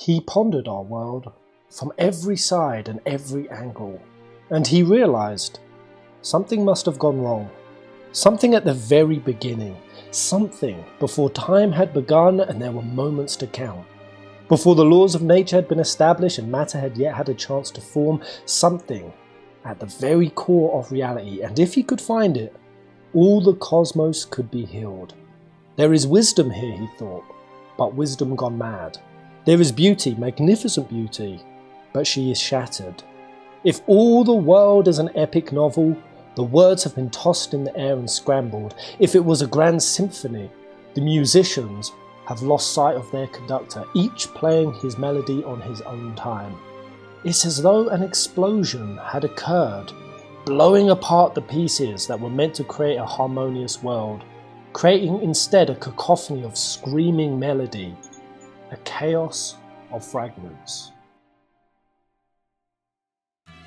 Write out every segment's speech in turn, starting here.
He pondered our world from every side and every angle, and he realized something must have gone wrong. Something at the very beginning. Something before time had begun and there were moments to count. Before the laws of nature had been established and matter had yet had a chance to form. Something at the very core of reality, and if he could find it, all the cosmos could be healed. There is wisdom here, he thought, but wisdom gone mad. There is beauty, magnificent beauty, but she is shattered. If all the world is an epic novel, the words have been tossed in the air and scrambled. If it was a grand symphony, the musicians have lost sight of their conductor, each playing his melody on his own time. It's as though an explosion had occurred, blowing apart the pieces that were meant to create a harmonious world, creating instead a cacophony of screaming melody, a chaos of fragments.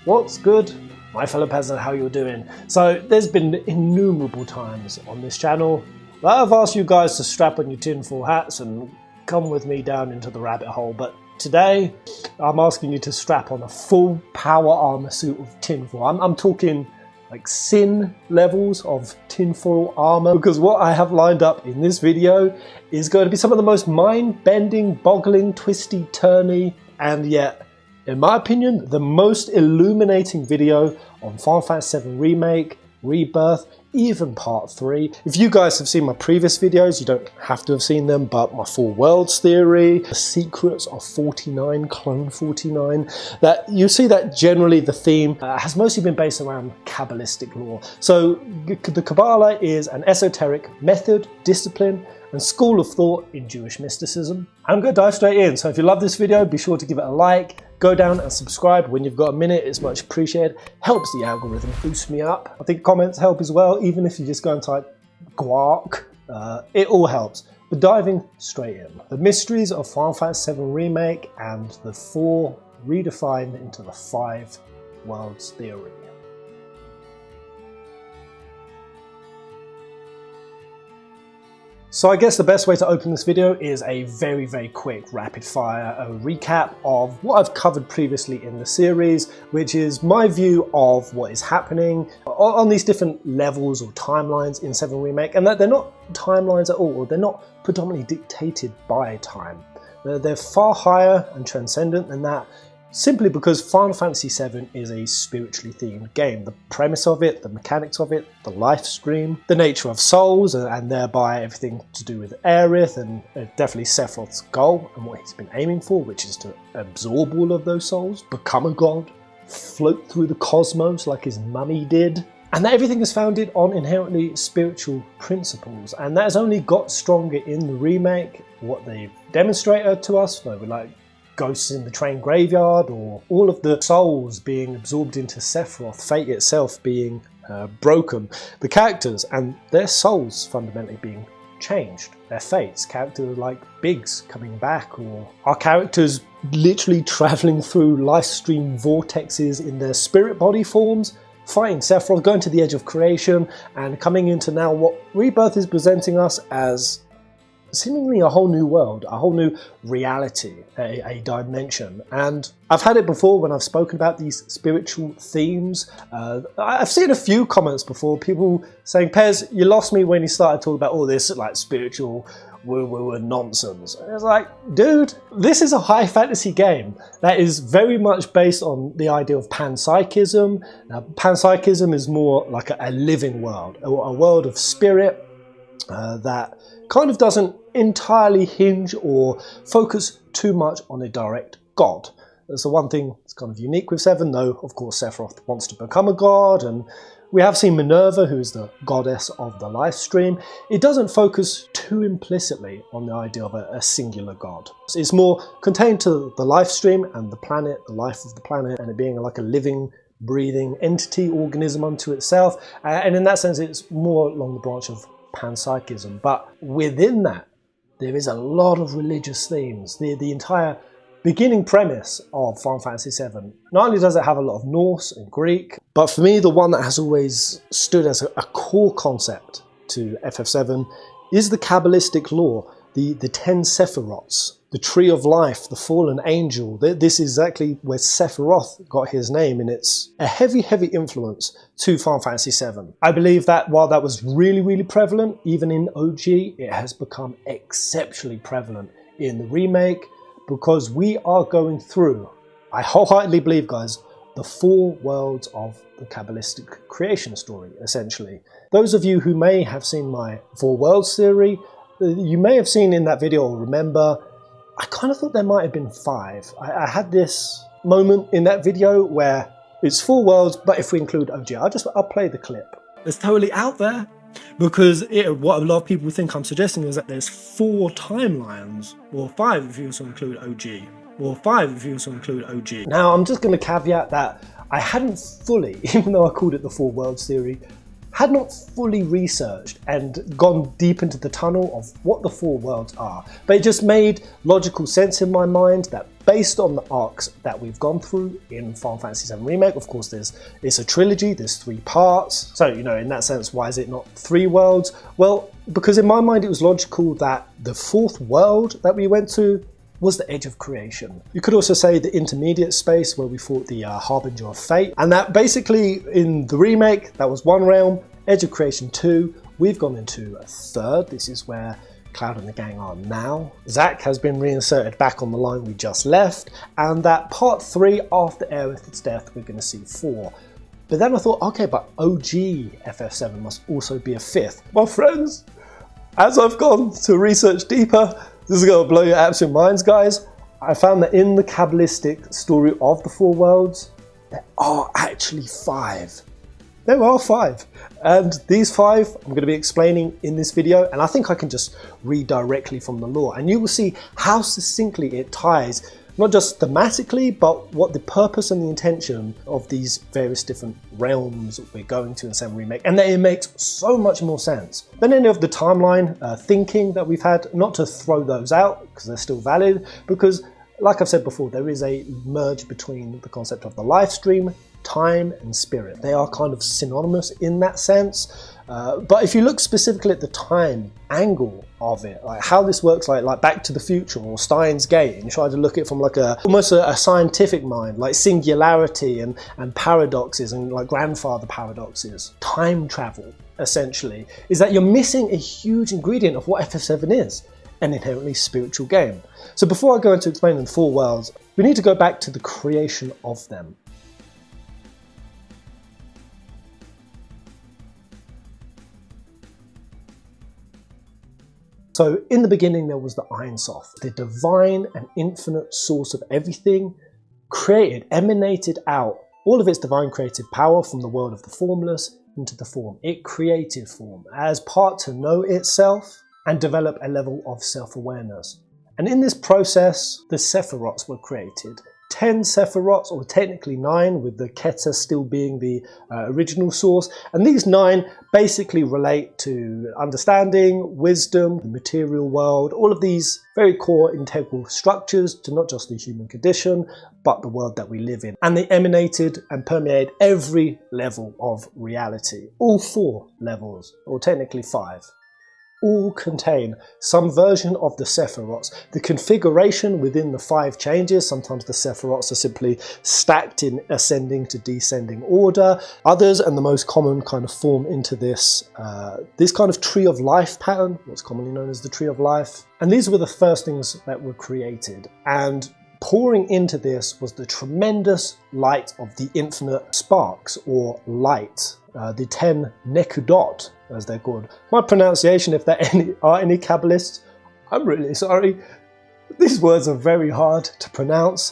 What's good, my fellow peasant? How you're doing? So there's been innumerable times on this channel that I've asked you guys to strap on your tinfoil hats and come with me down into the rabbit hole, but today I'm asking you to strap on a full power armor suit of tinfoil. I'm talking like sin levels of tinfoil armor, because what I have lined up in this video is going to be some of the most mind-bending, boggling, twisty, turny, and yet, in my opinion, the most illuminating video on Final Fantasy VII Remake, Rebirth, even Part 3. If you guys have seen my previous videos, you don't have to have seen them, but my Four Worlds theory, the secrets of 49, Clone 49, that you see that generally the theme has mostly been based around Kabbalistic lore. So the Kabbalah is an esoteric method, discipline, and school of thought in Jewish mysticism. I'm going to dive straight in, so if you love this video, be sure to give it a like, go down and subscribe when you've got a minute, it's much appreciated, helps the algorithm boost me up. I think comments help as well, even if you just go and type guark, it all helps. But diving straight in, the mysteries of Final Fantasy VII Remake and the 4 redefined into the 5 worlds theory. So I guess the best way to open this video is a very, very quick rapid fire recap of what I've covered previously in the series, which is my view of what is happening on these different levels or timelines in 7 Remake, and that they're not timelines at all, or they're not predominantly dictated by time. They're far higher and transcendent than that, simply because Final Fantasy VII is a spiritually themed game. The premise of it, the mechanics of it, the life stream, the nature of souls, and thereby everything to do with Aerith, and definitely Sephiroth's goal and what he's been aiming for, which is to absorb all of those souls, become a god, float through the cosmos like his mummy did. And that everything is founded on inherently spiritual principles, and that has only got stronger in the remake. What they've demonstrated to us, like ghosts in the train graveyard, or all of the souls being absorbed into Sephiroth, fate itself being broken, the characters and their souls fundamentally being changed, their fates, characters like Biggs coming back, or our characters literally travelling through life stream vortexes in their spirit body forms, fighting Sephiroth, going to the edge of creation, and coming into now what Rebirth is presenting us as seemingly a whole new world, a whole new reality, a dimension. And I've had it before when I've spoken about these spiritual themes. I've seen a few comments before, people saying, Pez, you lost me when you started talking about all this like spiritual woo-woo and nonsense. And it's like, dude, this is a high fantasy game that is very much based on the idea of panpsychism. Now, panpsychism is more like a living world, a world of spirit that kind of doesn't entirely hinge or focus too much on a direct god. That's the one thing that's kind of unique with 7, though of course Sephiroth wants to become a god, and we have seen Minerva, who is the goddess of the life stream. It doesn't focus too implicitly on the idea of a singular god. It's more contained to the life stream and the planet, the life of the planet, and it being like a living, breathing entity, organism unto itself, and in that sense it's more along the branch of panpsychism. But within that, there is a lot of religious themes. The entire beginning premise of Final Fantasy VII, not only does it have a lot of Norse and Greek, but for me the one that has always stood as a core concept to FF7 is the Kabbalistic lore, the 10 Sefirots, the Tree of Life, the fallen angel. This is exactly where Sephiroth got his name, and it's a heavy, heavy influence to Final Fantasy VII. I believe that while that was really, really prevalent, even in OG, it has become exceptionally prevalent in the remake, because we are going through, I wholeheartedly believe, guys, the 4 worlds of the Kabbalistic creation story, essentially. Those of you who may have seen my 4 worlds theory, you may have seen in that video, or remember, I kind of thought there might have been 5. I had this moment in that video where it's 4 worlds, but if we include OG, I'll play the clip. It's totally out there, because what a lot of people think I'm suggesting is that there's 4 timelines, or 5 if you also include OG. Or 5 if you also include OG. Now, I'm just going to caveat that I hadn't fully, even though I called it the 4 worlds theory, had not fully researched and gone deep into the tunnel of what the 4 worlds are. But it just made logical sense in my mind that based on the arcs that we've gone through in Final Fantasy VII Remake, of course it's a trilogy, there's 3 parts. So, you know, in that sense, why is it not 3 worlds? Well, because in my mind it was logical that the 4th world that we went to was the Edge of Creation. You could also say the intermediate space where we fought the Harbinger of Fate. And that basically, in the remake, that was 1 realm. Edge of Creation 2, we've gone into a 3rd. This is where Cloud and the gang are now. Zack has been reinserted back on the line we just left. And that part 3, after Aerith's death, we're going to see 4. But then I thought, okay, but OG FF7 must also be a 5th. My friends, as I've gone to research deeper, this is going to blow your absolute minds, guys. I found that in the Kabbalistic story of the 4 worlds, there are actually 5. There are 5. And these 5 I'm going to be explaining in this video, and I think I can just read directly from the lore, and you will see how succinctly it ties, not just thematically, but what the purpose and the intention of these various different realms we're going to in VII Remake, and that it makes so much more sense than any of the timeline thinking that we've had. Not to throw those out, because they're still valid, because like I've said before, there is a merge between the concept of the life stream, time and spirit. They are kind of synonymous in that sense. But if you look specifically at the time angle of it, like how this works, like Back to the Future or Steins Gate, and you try to look at it from like almost a scientific mind, like singularity and paradoxes and like grandfather paradoxes, time travel essentially, is that you're missing a huge ingredient of what FF7 is, an inherently spiritual game. So before I go into explaining the 4 worlds, we need to go back to the creation of them. So in the beginning there was the Ein Sof, the divine and infinite source of everything, created, emanated out all of its divine creative power from the world of the formless into the form. It created form as part to know itself and develop a level of self-awareness. And in this process, the Sefirots were created. 10 Sephirots, or technically 9, with the Keter still being the original source. And these 9 basically relate to understanding, wisdom, the material world, all of these very core integral structures to not just the human condition, but the world that we live in. And they emanated and permeated every level of reality. All 4 levels, or technically 5. All contain some version of the Sephirots. The configuration within the 5 changes. Sometimes the Sephirots are simply stacked in ascending to descending order. Others, and the most common, kind of form into this kind of Tree of Life pattern, what's commonly known as the Tree of Life. And these were the first things that were created. And pouring into this was the tremendous light of the infinite sparks, or light. The 10 Nekudot, as they're called. My pronunciation, if there are any Kabbalists, I'm really sorry. These words are very hard to pronounce.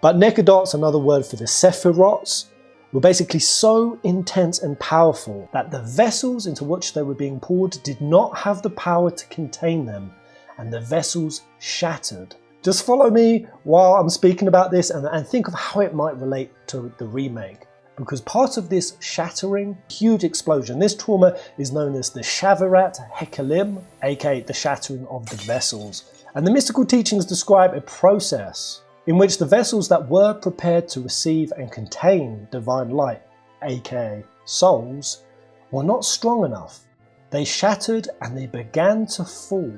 But Nekudot's another word for the Sephirots, were basically so intense and powerful that the vessels into which they were being poured did not have the power to contain them, and the vessels shattered. Just follow me while I'm speaking about this and think of how it might relate to the remake. Because part of this shattering, huge explosion, this trauma is known as the sheverat hakelim, aka the shattering of the vessels. And the mystical teachings describe a process in which the vessels that were prepared to receive and contain divine light, aka souls, were not strong enough. They shattered and they began to fall,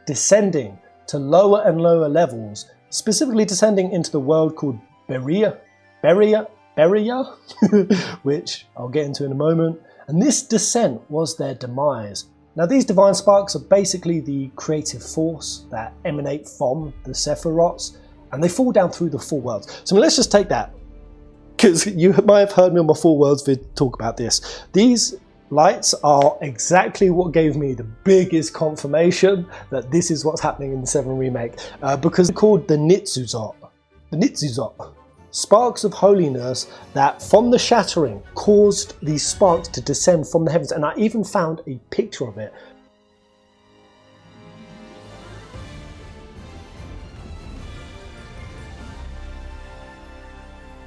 descending to lower and lower levels, specifically descending into the world called Beria, which I'll get into in a moment. And this descent was their demise. Now these divine sparks are basically the creative force that emanate from the Sephirots, and they fall down through the four worlds. So let's just take that, because you might have heard me on my four worlds vid talk about this. These lights are exactly what gave me the biggest confirmation that this is what's happening in the 7 Remake, because they're called the Nitzuzot. The Nitzuzot. Sparks of holiness that from the shattering caused these sparks to descend from the heavens, and I even found a picture of it.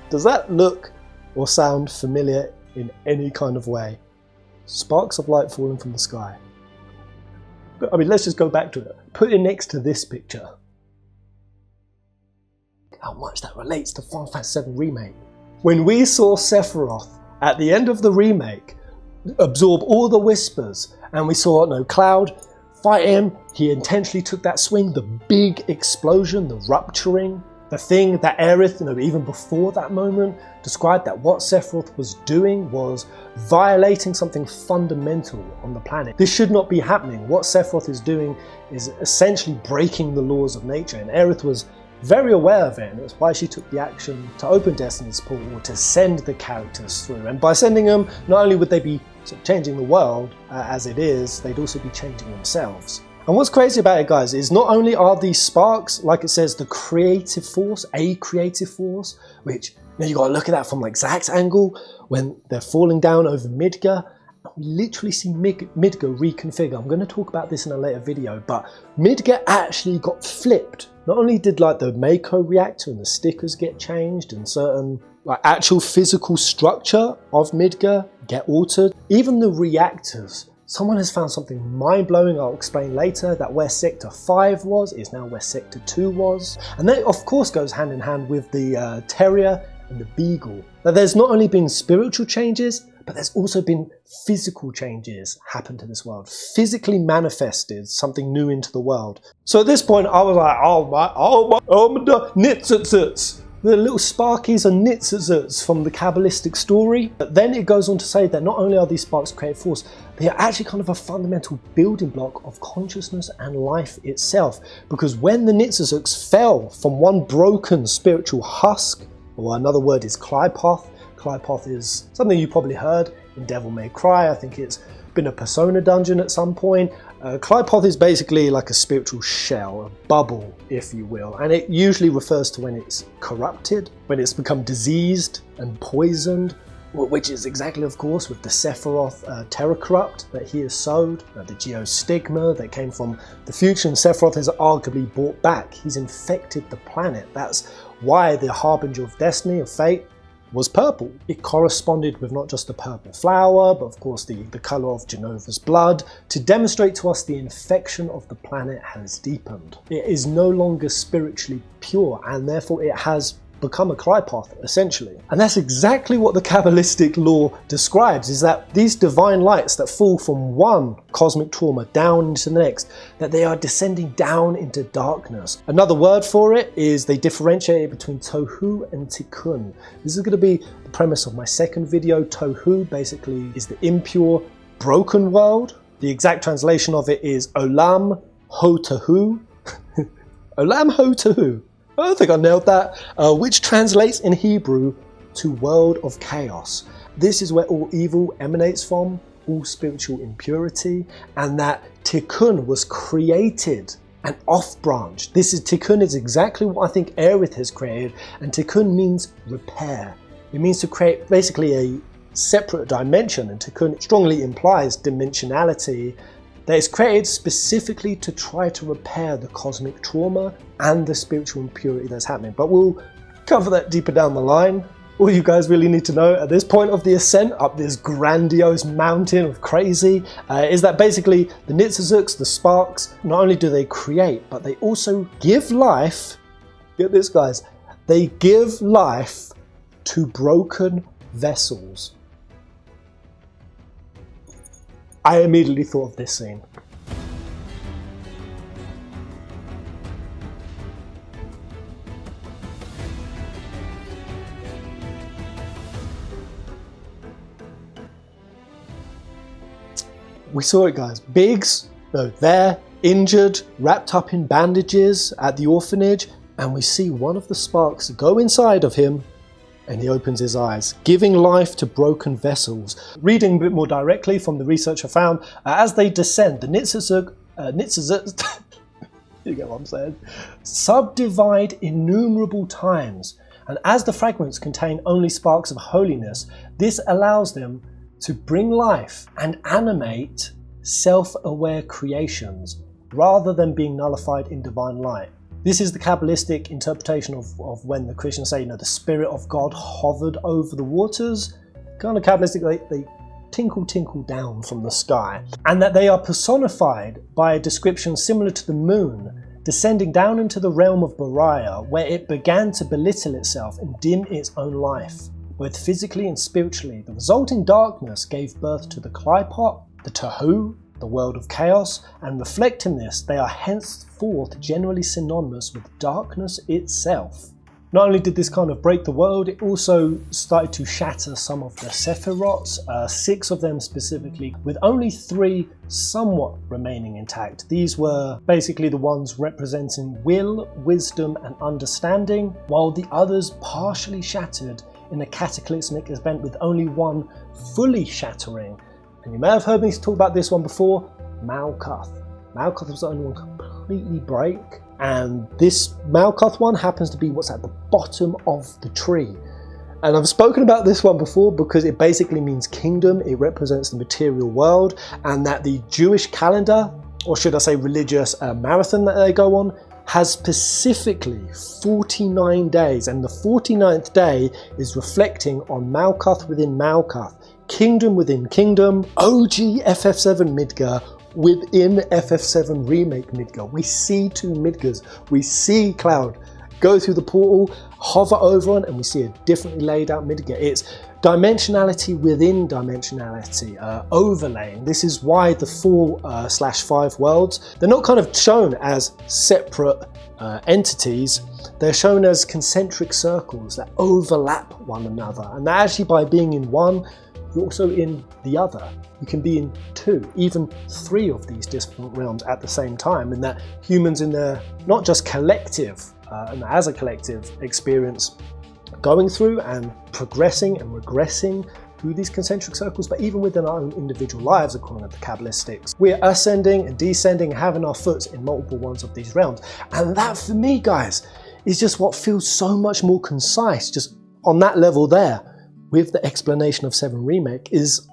Does that look or sound familiar in any kind of way? Sparks of light falling from the sky. I mean, let's just go back to it. Put it next to this picture. How much that relates to Final Fantasy VII Remake. When we saw Sephiroth at the end of the remake absorb all the whispers, and we saw Cloud fight him, he intentionally took that swing, the big explosion, the rupturing, the thing that Aerith, even before that moment, described that what Sephiroth was doing was violating something fundamental on the planet. This should not be happening. What Sephiroth is doing is essentially breaking the laws of nature, and Aerith was very aware of it, and it's why she took the action to open Destiny's portal to send the characters through. And by sending them, not only would they be changing the world as it is, they'd also be changing themselves. And what's crazy about it, guys, is not only are these sparks, like it says, the creative force, a creative force, which you got to look at that from Zack's angle when they're falling down over Midgar. We literally see Midgar reconfigure. I'm going to talk about this in a later video, but Midgar actually got flipped. Not only did the Mako reactor and the stickers get changed and certain actual physical structure of Midgar get altered, even the reactors. Someone has found something mind-blowing, I'll explain later, that where Sector 5 was is now where Sector 2 was. And that of course goes hand in hand with the Terrier and the Beagle. Now there's not only been spiritual changes, but there's also been physical changes happen to this world. Physically manifested something new into the world. So at this point I was like, oh my, nitzuzuts. The little sparkies are nitzuzuts from the Kabbalistic story. But then it goes on to say that not only are these sparks creative force, they are actually kind of a fundamental building block of consciousness and life itself. Because when the nitzuzuts fell from one broken spiritual husk, or another word is Klipoth. Klipoth is something you probably heard in Devil May Cry. I think it's been a Persona dungeon at some point. Klipoth is basically like a spiritual shell, a bubble, if you will. And it usually refers to when it's corrupted, when it's become diseased and poisoned, which is exactly, of course, with the Sephiroth Terror Corrupt that he has sowed, the Geostigma that came from the future, and Sephiroth has arguably brought back. He's infected the planet. That's why the Harbinger of Destiny, of Fate, was purple. It corresponded with not just the purple flower, but of course the colour of Genova's blood, to demonstrate to us the infection of the planet has deepened. It is no longer spiritually pure, and therefore it has become a Klipoth, essentially. And that's exactly what the Kabbalistic lore describes, is that these divine lights that fall from one cosmic trauma down into the next, that they are descending down into darkness. Another word for it is they differentiate between Tohu and Tikkun. This is going to be the premise of my second video. Tohu basically is the impure, broken world. The exact translation of it is Olam Ho Tohu. Olam Ho Tohu. I think I nailed that, which translates in Hebrew to world of chaos. This is where all evil emanates from, all spiritual impurity, and that Tikkun was created, an off branch. Tikkun is exactly what I think Aerith has created, and Tikkun means repair. It means to create basically a separate dimension, and Tikkun strongly implies dimensionality, that is created specifically to try to repair the cosmic trauma and the spiritual impurity that's happening. But we'll cover that deeper down the line. All you guys really need to know at this point of the ascent up this grandiose mountain of crazy is that basically the Nitsuzuks, the sparks, not only do they create, but they also give life, get this guys, they give life to broken vessels. I immediately thought of this scene. We saw it, guys. Biggs, there, injured, wrapped up in bandages at the orphanage, and we see one of the sparks go inside of him, and he opens his eyes, giving life to broken vessels. Reading a bit more directly from the research I found, as they descend, the Nitzazug, you get what I'm saying, subdivide innumerable times, and as the fragments contain only sparks of holiness, this allows them to bring life and animate self-aware creations rather than being nullified in divine light. This is the Kabbalistic interpretation of when the Christians say, the Spirit of God hovered over the waters. Kind of Kabbalistic, they tinkle down from the sky. And that they are personified by a description similar to the moon, descending down into the realm of Bariah, where it began to belittle itself and dim its own life, both physically and spiritually. The resulting darkness gave birth to the Klipot, the Tahu, the world of chaos, and reflecting this, they are henceforth generally synonymous with darkness itself. Not only did this kind of break the world, it also started to shatter some of the Sefirots, 6 of them specifically, with only 3 somewhat remaining intact. These were basically the ones representing will, wisdom, and understanding, while the others partially shattered in a cataclysmic event with only 1 fully shattering. And you may have heard me talk about this one before, Malkuth. Malkuth was the only one completely break, and this Malkuth one happens to be what's at the bottom of the tree. And I've spoken about this one before because it basically means kingdom, it represents the material world, and that the Jewish calendar, or should I say religious marathon that they go on, has specifically 49 days, and the 49th day is reflecting on Malkuth within Malkuth. Kingdom within Kingdom, OG FF7 Midgar within FF7 Remake Midgar. We see 2 Midgars, we see Cloud go through the portal, hover over it, and we see a differently laid out Midgar. It's dimensionality within dimensionality, overlaying. This is why the 4/5 worlds, they're not kind of shown as separate entities, they're shown as concentric circles that overlap one another, and that actually by being in one, you're also in the other. You can be in 2, even 3 of these different realms at the same time, and that humans in their, not just collective, and as a collective experience, going through and progressing and regressing through these concentric circles, but even within our own individual lives, according to the Kabbalistics, we're ascending and descending, having our foot in multiple ones of these realms. And that, for me, guys, is just what feels so much more concise, just on that level there, with the explanation of 7 Remake, is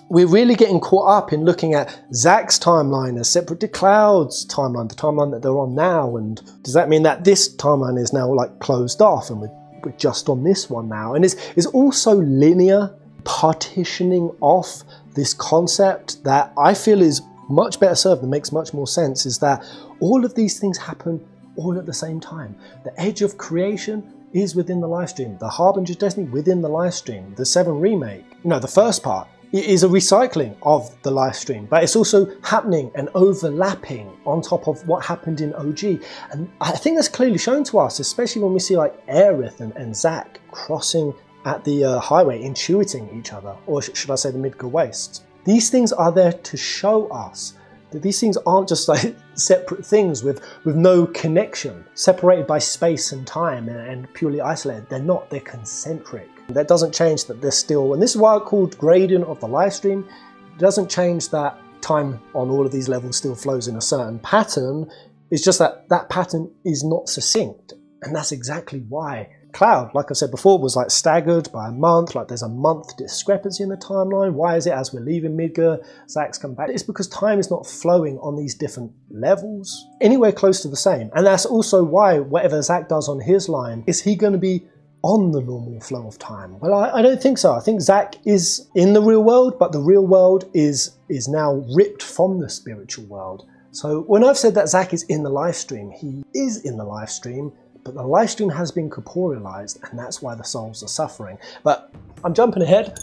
we're really getting caught up in looking at Zack's timeline as separate to Cloud's timeline, the timeline that they're on now, and does that mean that this timeline is now like closed off and we're just on this one now? And it's also linear, partitioning off this concept that I feel is much better served and makes much more sense, is that all of these things happen all at the same time. The edge of creation is within the live stream, the Harbinger's Destiny within the live stream, the 7 Remake, the first part, it is a recycling of the live stream, but it's also happening and overlapping on top of what happened in OG. And I think that's clearly shown to us, especially when we see like Aerith and Zack crossing at the highway, intuiting each other, or should I say the Midgar Wastes. These things are there to show us that these things aren't just like separate things with no connection, separated by space and time and purely isolated. They're not, they're concentric. That doesn't change that they're still, and this is why I called gradient of the live stream. It doesn't change that time on all of these levels still flows in a certain pattern. It's just that that pattern is not succinct. And that's exactly why Cloud, like I said before, was like staggered by a month, like there's a month discrepancy in the timeline. Why is it as we're leaving Midgar, Zack's come back? It's because time is not flowing on these different levels anywhere close to the same. And that's also why whatever Zack does on his line, is he going to be on the normal flow of time? Well, I don't think so. I think Zack is in the real world, but the real world is now ripped from the spiritual world. So when I've said that Zack is in the live stream, he is in the live stream, but the live stream has been corporealized, and that's why the souls are suffering. But I'm jumping ahead.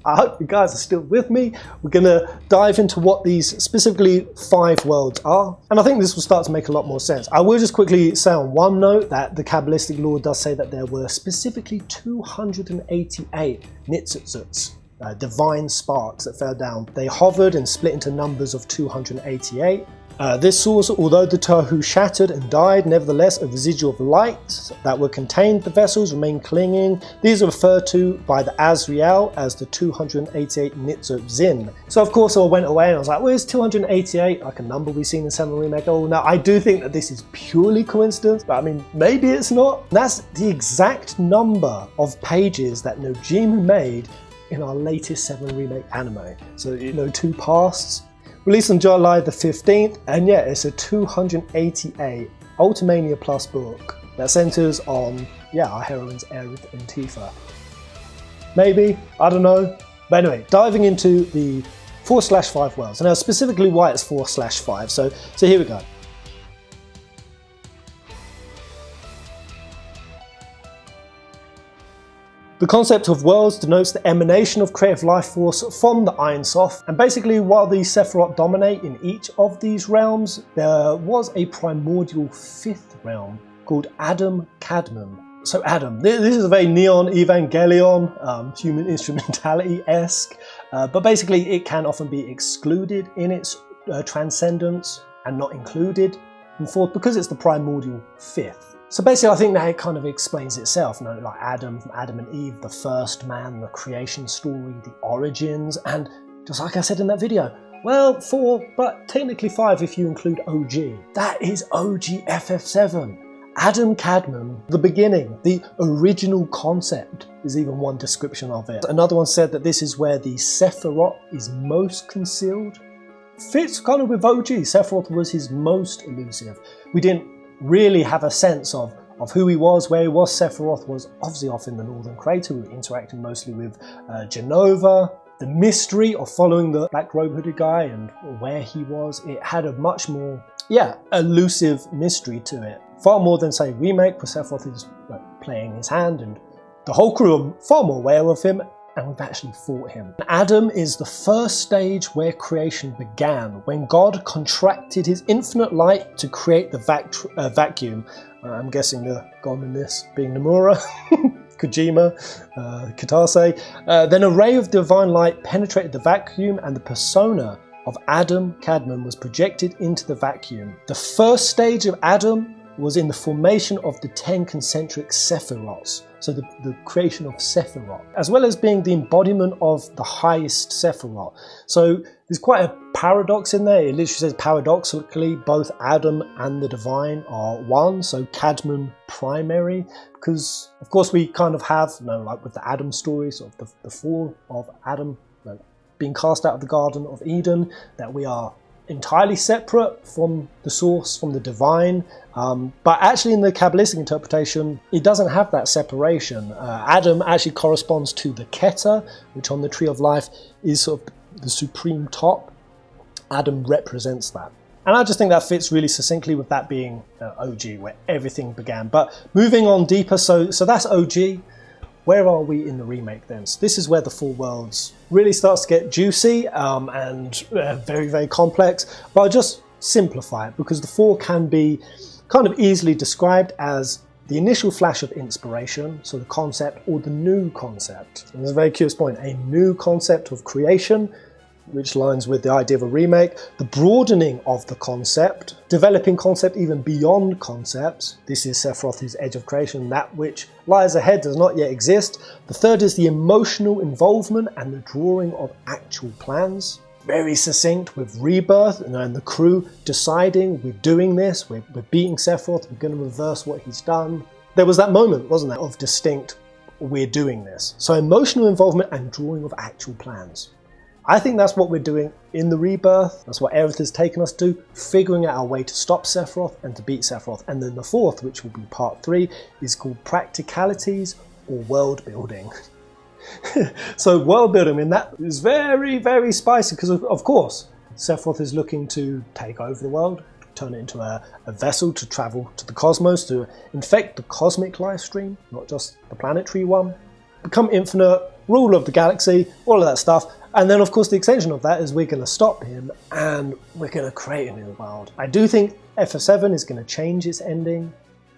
I hope you guys are still with me. We're going to dive into what these specifically 5 worlds are, and I think this will start to make a lot more sense. I will just quickly say on one note that the Kabbalistic lore does say that there were specifically 288 Nitzuzuts divine sparks that fell down. They hovered and split into numbers of 288. This source, although the Tohu shattered and died, nevertheless a residual of light that were contained in the vessels remained clinging. These are referred to by the Azrael as the 288 Nitzot Zin. So of course I went away and I was like, where's 288? Like a number we've seen in 7 Remake. Oh, now I do think that this is purely coincidence, but I mean, maybe it's not. That's the exact number of pages that Nojima made in our latest 7 Remake anime. So, 2 pasts. Released on July the 15th, and yeah, it's a 288 Ultimania Plus book that centers on, our heroines Aerith and Tifa. Maybe, I don't know. But anyway, diving into the 4/5 worlds. Now, specifically why it's 4/5. So here we go. The concept of worlds denotes the emanation of creative life force from the Iron Soft, and basically while the Sefirot dominate in each of these realms, there was a primordial 5th realm called Adam Kadmon. So Adam, this is a very Neon Evangelion, human instrumentality-esque, but basically it can often be excluded in its transcendence and not included in 4th because it's the primordial 5th. So basically I think that it kind of explains itself, like Adam and Eve, the first man, the creation story, the origins, and just like I said in that video, well, 4, but technically 5 if you include OG. That is OG FF7. Adam Kadmon, the beginning, the original concept is even one description of it. Another one said that this is where the Sefirot is most concealed. Fits kind of with OG, Sephiroth was his most elusive. We didn't really have a sense of who he was, where he was. Sephiroth was obviously off in the northern crater, we were interacting mostly with Genova. The mystery of following the black robe hooded guy and where he was, it had a much more, elusive mystery to it. Far more than, say, Remake, where Sephiroth is playing his hand and the whole crew are far more aware of him, and we've actually fought him. Adam is the first stage where creation began, when God contracted his infinite light to create the vacuum. I'm guessing the God in this being Nomura, Kojima, Kitase. Then a ray of divine light penetrated the vacuum and the persona of Adam Kadmon was projected into the vacuum. The first stage of Adam was in the formation of the 10 concentric Sephirots, so the creation of Sephiroth, as well as being the embodiment of the highest Sephiroth. So there's quite a paradox in there. It literally says paradoxically both Adam and the divine are one, so Kadmon primary, because of course we kind of have, like with the Adam story, sort of the fall of Adam being cast out of the Garden of Eden, that we are entirely separate from the source, from the divine, but actually in the Kabbalistic interpretation it doesn't have that separation. Adam actually corresponds to the Keter, which on the Tree of Life is sort of the supreme top. Adam represents that, and I just think that fits really succinctly with that being OG, where everything began. But moving on deeper, so that's OG. Where are we in the remake then? So this is where the 4 worlds really starts to get juicy and very, very complex. But I'll just simplify it because the 4 can be kind of easily described as the initial flash of inspiration, so the concept or the new concept. And there's a very curious point, a new concept of creation, which lines with the idea of a remake, the broadening of the concept, developing concept even beyond concepts. This is Sephiroth's edge of creation, that which lies ahead does not yet exist. The third is the emotional involvement and the drawing of actual plans. Very succinct with Rebirth and the crew deciding we're doing this, we're beating Sephiroth, we're going to reverse what he's done. There was that moment, wasn't there, of distinct, we're doing this. So emotional involvement and drawing of actual plans. I think that's what we're doing in the Rebirth. That's what Aerith has taken us to, figuring out our way to stop Sephiroth and to beat Sephiroth. And then the 4th, which will be part 3, is called Practicalities or World Building. So world building, I mean, that is very, very spicy because of course Sephiroth is looking to take over the world, turn it into a vessel to travel to the cosmos, to infect the cosmic life stream, not just the planetary one, become infinite, rule of the galaxy, all of that stuff. And then of course the extension of that is we're going to stop him and we're going to create a new world. I do think FF7 is going to change its ending.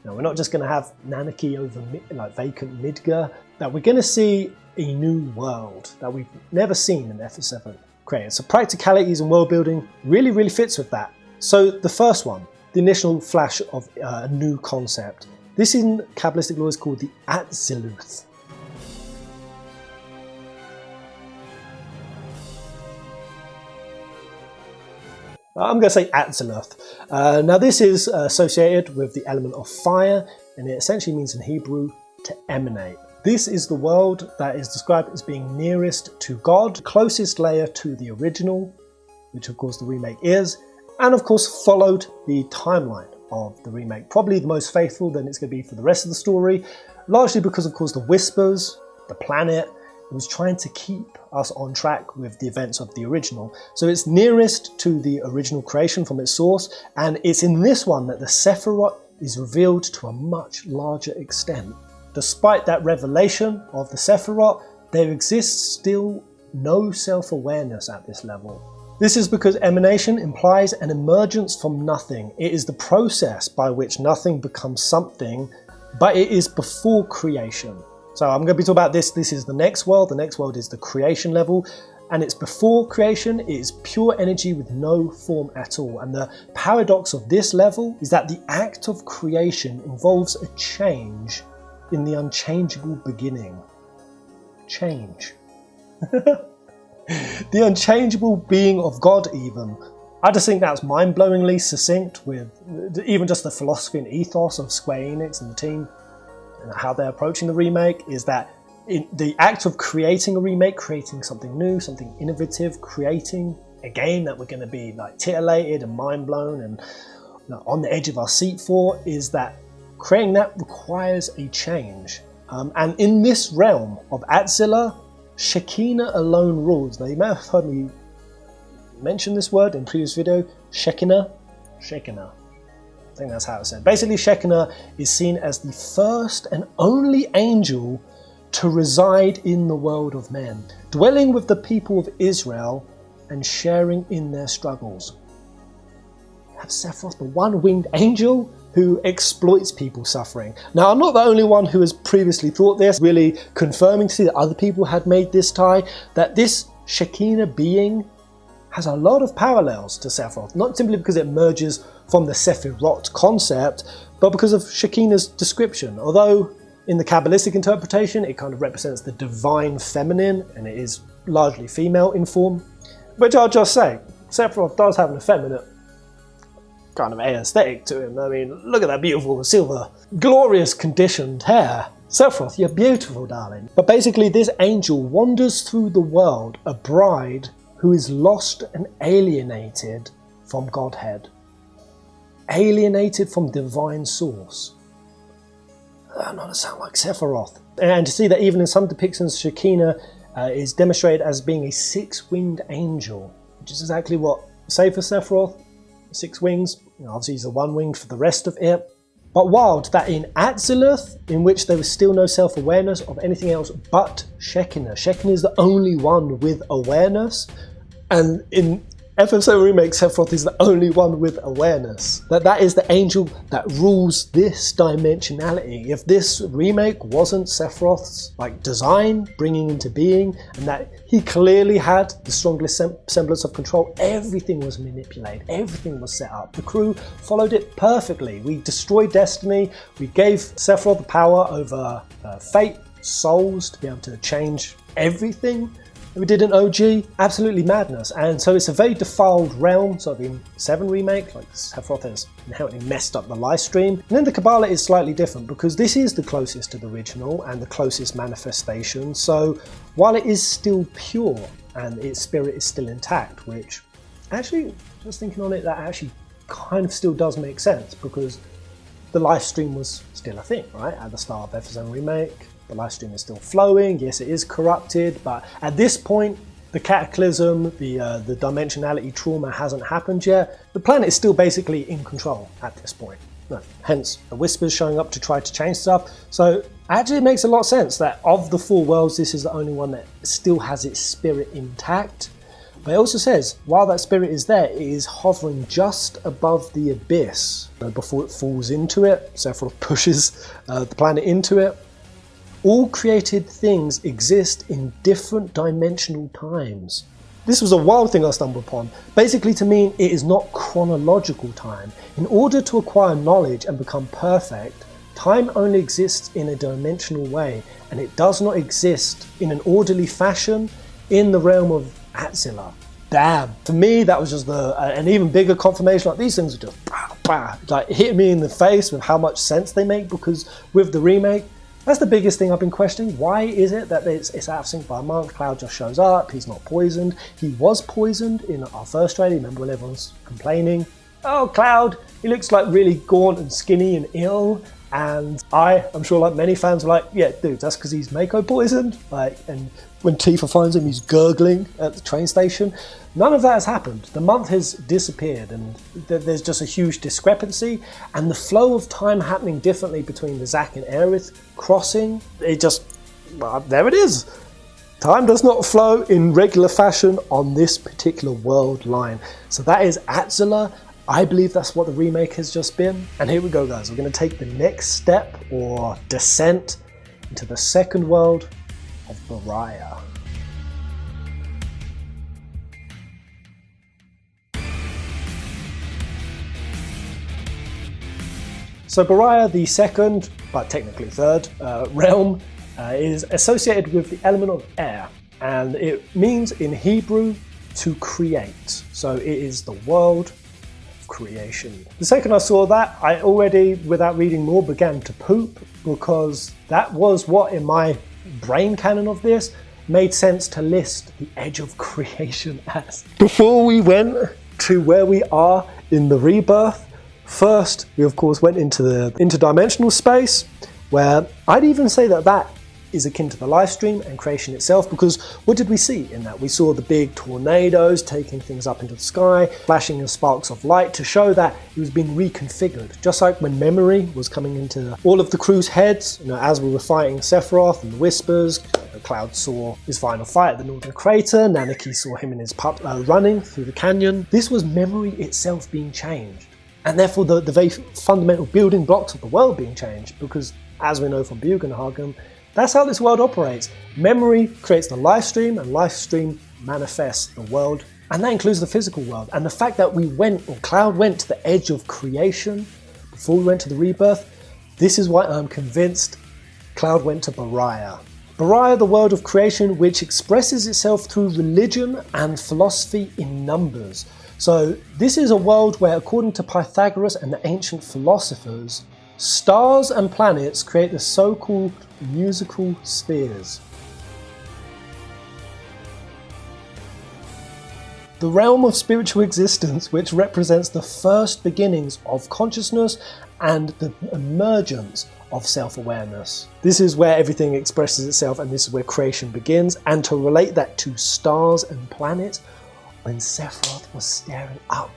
Now, we're not just going to have Nanaki over like vacant Midgar, that we're going to see a new world that we've never seen in FF7 created. So practicalities and world building really fits with that. So the first one, the initial flash of a new concept. This in Kabbalistic law is called the Atziluth. I'm going to say Atziluth. Now this is associated with the element of fire, and it essentially means in Hebrew to emanate. This is the world that is described as being nearest to God, closest layer to the original, which of course the remake is, and of course followed the timeline of the remake. Probably the most faithful than it's going to be for the rest of the story, largely because of course the Whispers, the planet, it was trying to keep us on track with the events of the original. So it's nearest to the original creation from its source, and it's in this one that the Sefirot is revealed to a much larger extent. Despite that revelation of the Sefirot, there exists still no self-awareness at this level. This is because emanation implies an emergence from nothing. It is the process by which nothing becomes something, but it is before creation. So I'm going to be talking about this. This is the next world. The next world is the creation level, and it's before creation. It is pure energy with no form at all. And the paradox of this level is that the act of creation involves a change in the unchangeable beginning. Change. The unchangeable being of God even. I just think that's mind-blowingly succinct with even just the philosophy and ethos of Square Enix and the team and how they're approaching the remake, is that in the act of creating a remake, creating something new, something innovative, creating a game that we're going to be like titillated and mind-blown and on the edge of our seat for, is that creating that requires a change. And in this realm of Atzilla, Shekinah alone rules. Now you may have heard me mention this word in previous video, Shekinah. I think that's how it's said. Basically, Shekinah is seen as the first and only angel to reside in the world of men, dwelling with the people of Israel and sharing in their struggles. Have Sephiroth, the one-winged angel who exploits people suffering. Now, I'm not the only one who has previously thought this, really confirming to see that other people had made this tie, that this Shekinah being has a lot of parallels to Sephiroth, not simply because it emerges from the Sefirot concept, but because of Shekinah's description. Although in the Kabbalistic interpretation, it kind of represents the divine feminine, and it is largely female in form, which I'll just say, Sephiroth does have an effeminate kind of aesthetic to him. I mean, look at that beautiful silver, glorious conditioned hair. Sephiroth, you're beautiful, darling. But basically, this angel wanders through the world, a bride who is lost and alienated from Godhead. Alienated from divine source. That doesn't sound like Sephiroth. And to see that even in some depictions, Shekinah is demonstrated as being a six-winged angel, which is exactly what, say for Sephiroth, 6 wings, obviously he's the one-winged for the rest of it. But wild that in Atziluth, in which there was still no self-awareness of anything else but Shekinah. Shekinah is the only one with awareness, and in FF7 Remake, Sephiroth is the only one with awareness. That is the angel that rules this dimensionality. If this remake wasn't Sephiroth's design, bringing into being, and that he clearly had the strongest semblance of control, everything was manipulated, everything was set up. The crew followed it perfectly. We destroyed Destiny, we gave Sephiroth the power over fate, souls, to be able to change everything. We did an OG, absolutely madness, and so it's a very defiled realm. So in 7 Remake, Sephiroth has inherently messed up the live stream. And then the Kabbalah is slightly different because this is the closest to the original and the closest manifestation. So while it is still pure and its spirit is still intact, which actually, just thinking on it, that actually kind of still does make sense because the live stream was still a thing, right? At the start of FF7 Remake. The live stream is still flowing, yes it is corrupted, but at this point the cataclysm, the dimensionality trauma hasn't happened yet. The planet is still basically in control at this point. Hence the Whispers showing up to try to change stuff. So actually it makes a lot of sense that of the 4 worlds this is the only one that still has its spirit intact. But it also says, while that spirit is there, it is hovering just above the abyss before it falls into it. Sephiroth pushes the planet into it. All created things exist in different dimensional times. This was a wild thing I stumbled upon, basically to mean it is not chronological time. In order to acquire knowledge and become perfect, time only exists in a dimensional way, and it does not exist in an orderly fashion in the realm of Atzilla. Damn. For me, that was just an even bigger confirmation. Like, these things are just like hitting me in the face with how much sense they make, because with the remake, that's the biggest thing I've been questioning. Why is it that it's out of sync by a month? Cloud just shows up, he's not poisoned. He was poisoned in our first trailer. Remember when everyone's complaining? Oh, Cloud, he looks like really gaunt and skinny and ill. And I'm sure like many fans were like, yeah, dude, that's because he's Mako poisoned. Like, and when Tifa finds him, he's gurgling at the train station. None of that has happened. The month has disappeared, and there's just a huge discrepancy. And the flow of time happening differently between the Zack and Aerith crossing, there it is. Time does not flow in regular fashion on this particular world line. So that is Atzilla. I believe that's what the remake has just been. And here we go, guys. We're going to take the next step or descent into the second world of Bariah. So Bariah, the second, but technically third, realm is associated with the element of air, and it means in Hebrew to create. So it is the world of creation. The second I saw that, I already, without reading more, began to poop, because that was what, in my brain canon of this, made sense to list the edge of creation as. Before we went to where we are in the Rebirth, first, we of course went into the interdimensional space, where I'd even say that is akin to the live stream and creation itself, because what did we see in that? We saw the big tornadoes taking things up into the sky, flashing in sparks of light to show that it was being reconfigured. Just like when memory was coming into all of the crew's heads, as we were fighting Sephiroth and the Whispers, Cloud saw his final fight at the Northern Crater, Nanaki saw him and his pup running through the canyon. This was memory itself being changed, and therefore the very fundamental building blocks of the world being changed, because as we know from Bugenhagen, that's how this world operates. Memory creates the live stream, and live stream manifests the world, and that includes the physical world. And the fact that Cloud went to the edge of creation before we went to the Rebirth, this is why I'm convinced Cloud went to Bariah. Bariah, the world of creation, which expresses itself through religion and philosophy in numbers. So this is a world where, according to Pythagoras and the ancient philosophers, stars and planets create the so-called musical spheres. The realm of spiritual existence, which represents the first beginnings of consciousness and the emergence of self-awareness. This is where everything expresses itself, and this is where creation begins. And to relate that to stars and planets, when Sephiroth was staring up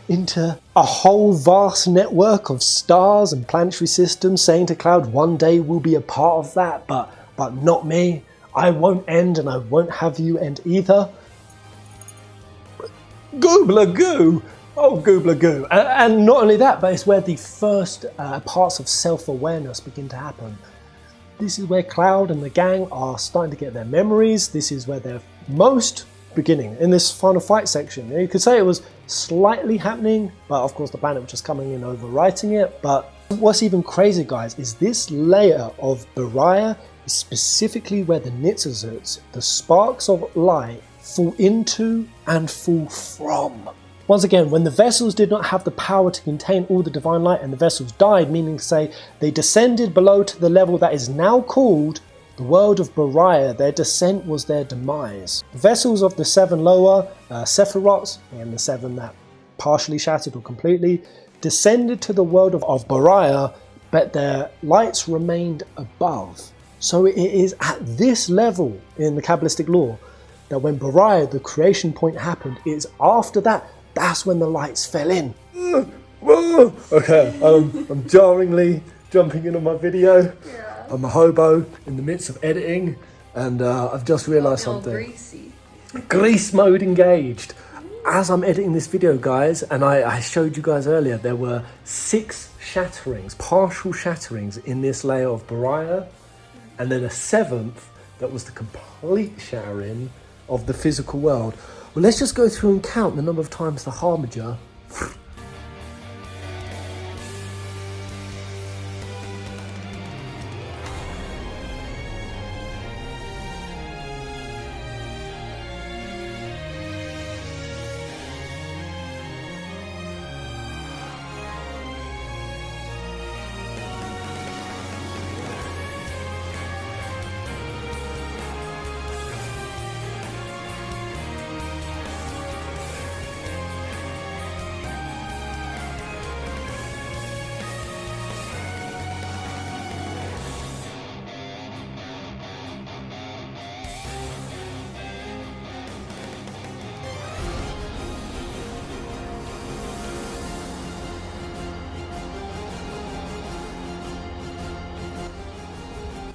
into a whole vast network of stars and planetary systems, saying to Cloud, one day we'll be a part of that, but not me. I won't end, and I won't have you end either. Goobla goo! Oh, goobla goo. And not only that, but it's where the first parts of self-awareness begin to happen. This is where Cloud and the gang are starting to get their memories. This is where they're most beginning in this final fight section. You could say it was slightly happening, but of course the planet was just coming in overwriting it. But what's even crazier, guys, is this layer of Bariah is specifically where the Nitzazuts, the sparks of light, fall into and fall from. Once again, when the vessels did not have the power to contain all the divine light and the vessels died, meaning to say they descended below to the level that is now called the world of Bariah, their descent was their demise. The vessels of the seven lower, Sefirots, and the seven that partially shattered or completely, descended to the world of Bariah, but their lights remained above. So it is at this level in the Kabbalistic lore that when Bariah, the creation point, happened, it's after that, that's when the lights fell in. Okay, I'm jarringly jumping in on my video. Yeah. I'm a hobo in the midst of editing, and I've just realised something. Greasy. Grease mode engaged. As I'm editing this video, guys, and I showed you guys earlier, there were 6 shatterings, partial shatterings in this layer of Bariah, and then a 7th that was the complete shattering of the physical world. Well, let's just go through and count the number of times the Harbinger.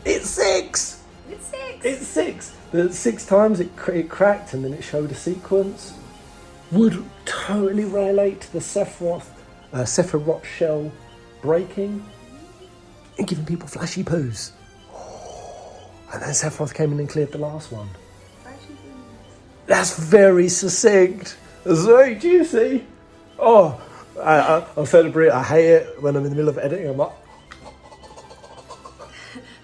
It's 6! It's 6! It's 6! The 6 times it cracked and then it showed a sequence. Would totally relate to the Sefirot shell breaking and giving people flashy poos. And then Sephiroth came in and cleared the last one. That's very succinct. That's very juicy. Oh, I'll celebrate. I hate it when I'm in the middle of editing. I'm like,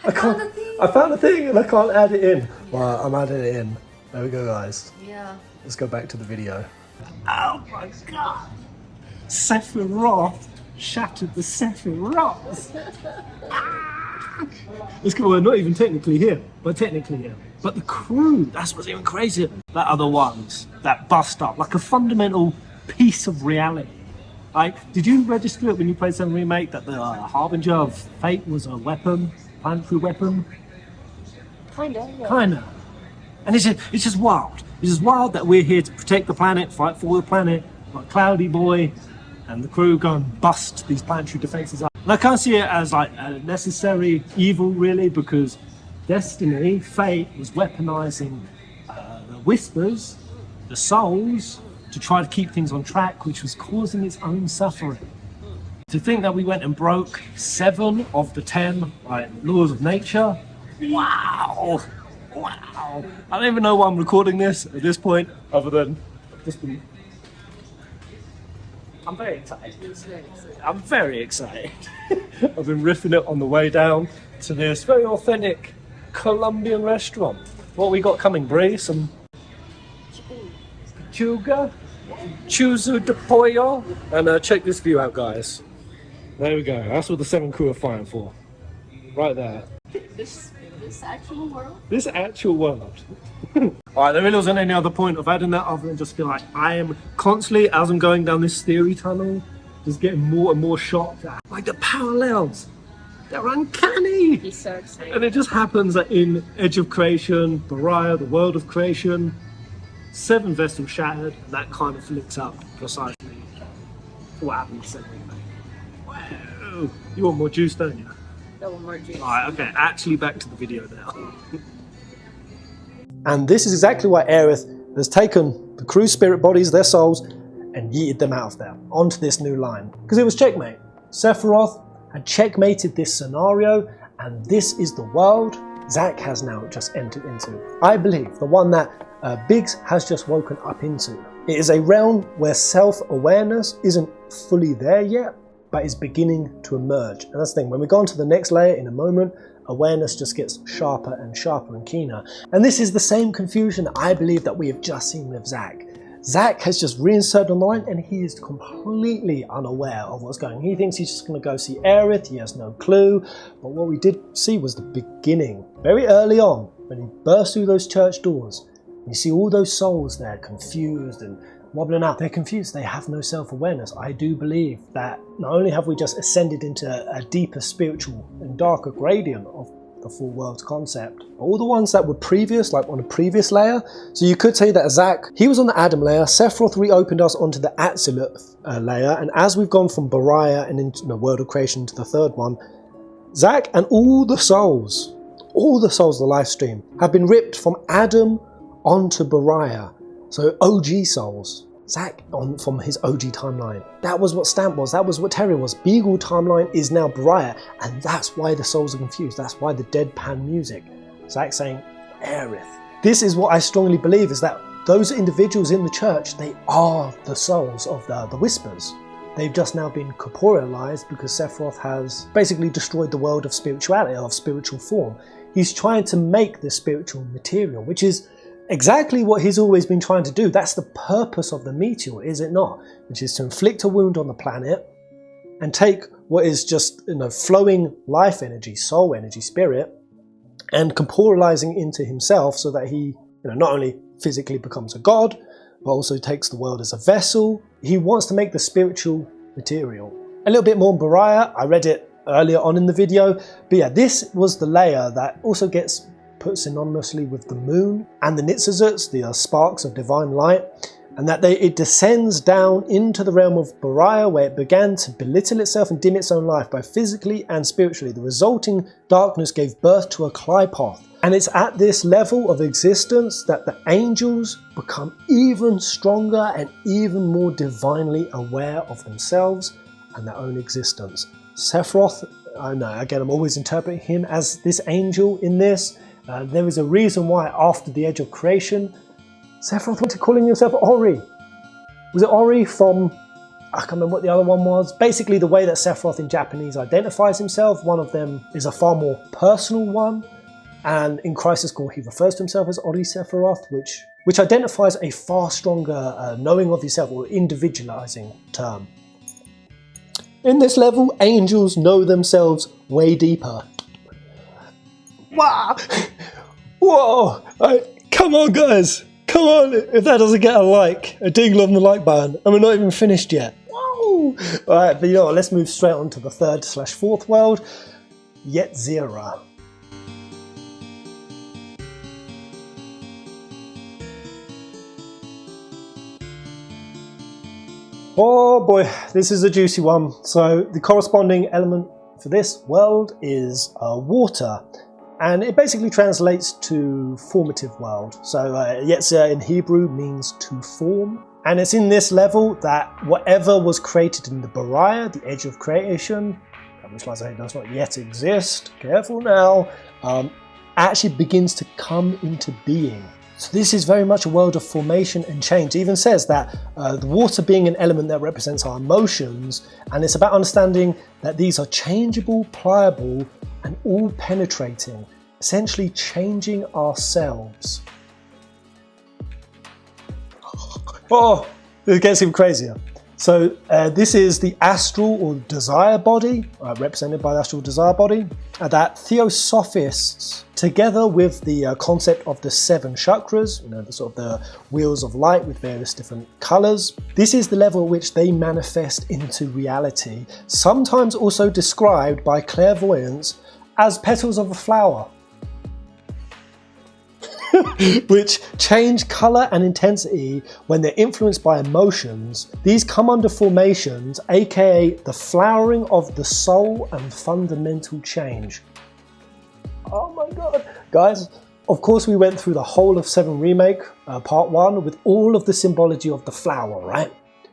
I found a thing and I can't add it in. Well, I'm adding it in. There we go, guys. Yeah. Let's go back to the video. Oh my god! Sephiroth shattered the Sephirots. Let's go. We're not even technically here, but technically here. But the crew, that's what's even crazier. That are the ones that bust up like a fundamental piece of reality. Like, did you register it when you played some Remake that the Harbinger of Fate was a weapon? Planetary weapon? Kinda, yeah. Kinda. And it's just wild. It's just wild that we're here to protect the planet, fight for the planet, like Cloudy Boy and the crew go and bust these planetary defenses up. And I can't see it as like a necessary evil, really, because Destiny, Fate, was weaponizing the Whispers, the Souls, to try to keep things on track, which was causing its own suffering. To think that we went and broke 7 of the 10 laws of nature, wow! Wow! I don't even know why I'm recording this at this point, other than just been... I'm very excited. I'm very excited. I've been riffing it on the way down to this very authentic Colombian restaurant. What we got coming, Bree? Some chuga, chuzo de pollo, and check this view out, guys. There we go. That's what the 7 crew are fighting for, right there. This actual world? This actual world. Alright, there really wasn't any other point of adding that other than just feel like I am constantly, as I'm going down this theory tunnel, just getting more and more shocked at like the parallels. They're uncanny! He's so excited. And it just happens that in Edge of Creation, Bariah, the world of creation, 7 vessels shattered, and that kind of links up precisely to what happened to 7 Remake. Wow! You want more juice, don't you? I want more juice. Alright, okay, actually back to the video now. And this is exactly why Aerith has taken the crew's spirit bodies, their souls, and yeeted them out of there, onto this new line. Because it was checkmate. Sephiroth had checkmated this scenario, and this is the world Zack has now just entered into. I believe the one that Biggs has just woken up into. It is a realm where self-awareness isn't fully there yet, but is beginning to emerge. And that's the thing, when we go on to the next layer in a moment, awareness just gets sharper and sharper and keener. And this is the same confusion I believe that we have just seen with Zack. Zack has just reinserted on the line and he is completely unaware of what's going on. He thinks he's just going to go see Aerith, he has no clue. But what we did see was the beginning, very early on, when he burst through those church doors. You see all those souls there, confused and wobbling out. They're confused, they have no self-awareness. I do believe that not only have we just ascended into a deeper spiritual and darker gradient of the full world's concept, but all the ones that were previous, like on a previous layer. So you could say that Zack, he was on the Adam layer, Sephiroth reopened us onto the Atziluth layer, and as we've gone from Bariah and into the world of creation to the third one, Zack and all the souls of the live stream have been ripped from Adam onto Beriah. So OG souls. Zack from his OG timeline. That was what Stamp was, that was what Terry was. Beagle timeline is now Beriah, and that's why the souls are confused. That's why the deadpan music. Zack saying, Aerith. This is what I strongly believe, is that those individuals in the church, they are the souls of the Whispers. They've just now been corporealized because Sephiroth has basically destroyed the world of spirituality, of spiritual form. He's trying to make the spiritual material, which is exactly what he's always been trying to do. That's the purpose of the meteor, is it not? Which is to inflict a wound on the planet and take what is just, flowing life energy, soul energy, spirit, and corporalizing into himself so that he, not only physically becomes a god, but also takes the world as a vessel. He wants to make the spiritual material. A little bit more on Beriah. I read it earlier on in the video, but yeah, this was the layer that also gets put synonymously with the moon and the Nitsazuts, the sparks of divine light, and that it descends down into the realm of Beriah, where it began to belittle itself and dim its own life, both physically and spiritually. The resulting darkness gave birth to a Clypoth. And it's at this level of existence that the angels become even stronger and even more divinely aware of themselves and their own existence. Sephiroth, I know, again, I'm always interpreting him as this angel in this. There is a reason why after the Edge of Creation, Sephiroth went to calling himself Ori. Was it Ori from, I can't remember what the other one was. Basically the way that Sephiroth in Japanese identifies himself, one of them is a far more personal one. And in Crisis Core, he refers to himself as Ori Sephiroth, which identifies a far stronger knowing of yourself, or individualizing term. In this level, angels know themselves way deeper. Wow! Whoa! Come on, guys! Come on! If that doesn't get a dingle on the like button, and we're not even finished yet. Whoa! Alright, but you know what? Let's move straight on to the 3rd/4th world, Yetzirah. Oh boy, this is a juicy one. So the corresponding element for this world is water, and it basically translates to formative world. So Yetzirah in Hebrew means to form, and it's in this level that whatever was created in the Beriah, the Edge of Creation, which like I say does not yet exist, careful now, actually begins to come into being. So this is very much a world of formation and change. It even says that the water being an element that represents our emotions, and it's about understanding that these are changeable, pliable, and all penetrating, essentially changing ourselves. Oh, it gets even crazier. So this is the astral or desire body, represented by the astral desire body, that Theosophists, together with the concept of the 7 chakras, the sort of the wheels of light with various different colours, this is the level at which they manifest into reality, sometimes also described by clairvoyants as petals of a flower, which change colour and intensity when they're influenced by emotions. These come under formations, aka the flowering of the soul and fundamental change. Oh my god. Guys, of course we went through the whole of 7 Remake, part 1, with all of the symbology of the flower, right?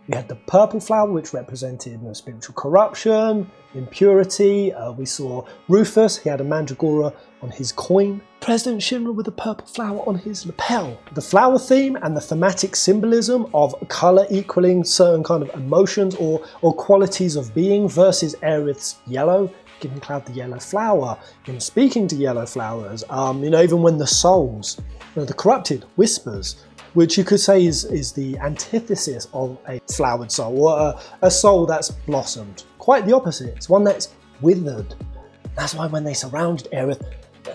We had the purple flower, which represented spiritual corruption, impurity. We saw Rufus, he had a mandragora on his coin. President Shinra with a purple flower on his lapel. The flower theme and the thematic symbolism of colour equaling certain kind of emotions or qualities of being versus Aerith's yellow, giving Cloud the yellow flower. Speaking to yellow flowers, even when the souls, the corrupted whispers, which you could say is the antithesis of a flowered soul, or a soul that's blossomed. Quite the opposite, it's one that's withered. That's why when they surrounded Aerith,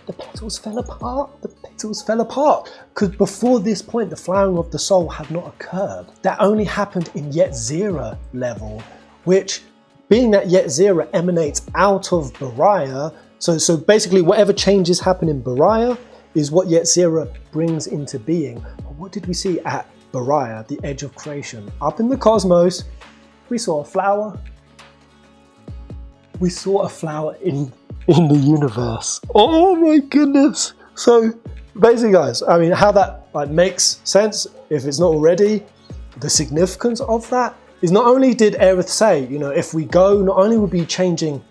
the petals fell apart. The petals fell apart. Because before this point, the flowering of the soul had not occurred. That only happened in Yetzirah level, which, being that Yetzirah emanates out of Beriah, so basically whatever changes happen in Beriah is what Yetzirah brings into being. But what did we see at Beriah, the Edge of Creation? Up in the cosmos, we saw a flower. We saw a flower in the universe. Oh my goodness. So Basically, guys, I mean, how that like makes sense, if it's not already, the significance of that is not only did Aerith say, you know, if we go, not only would be changing,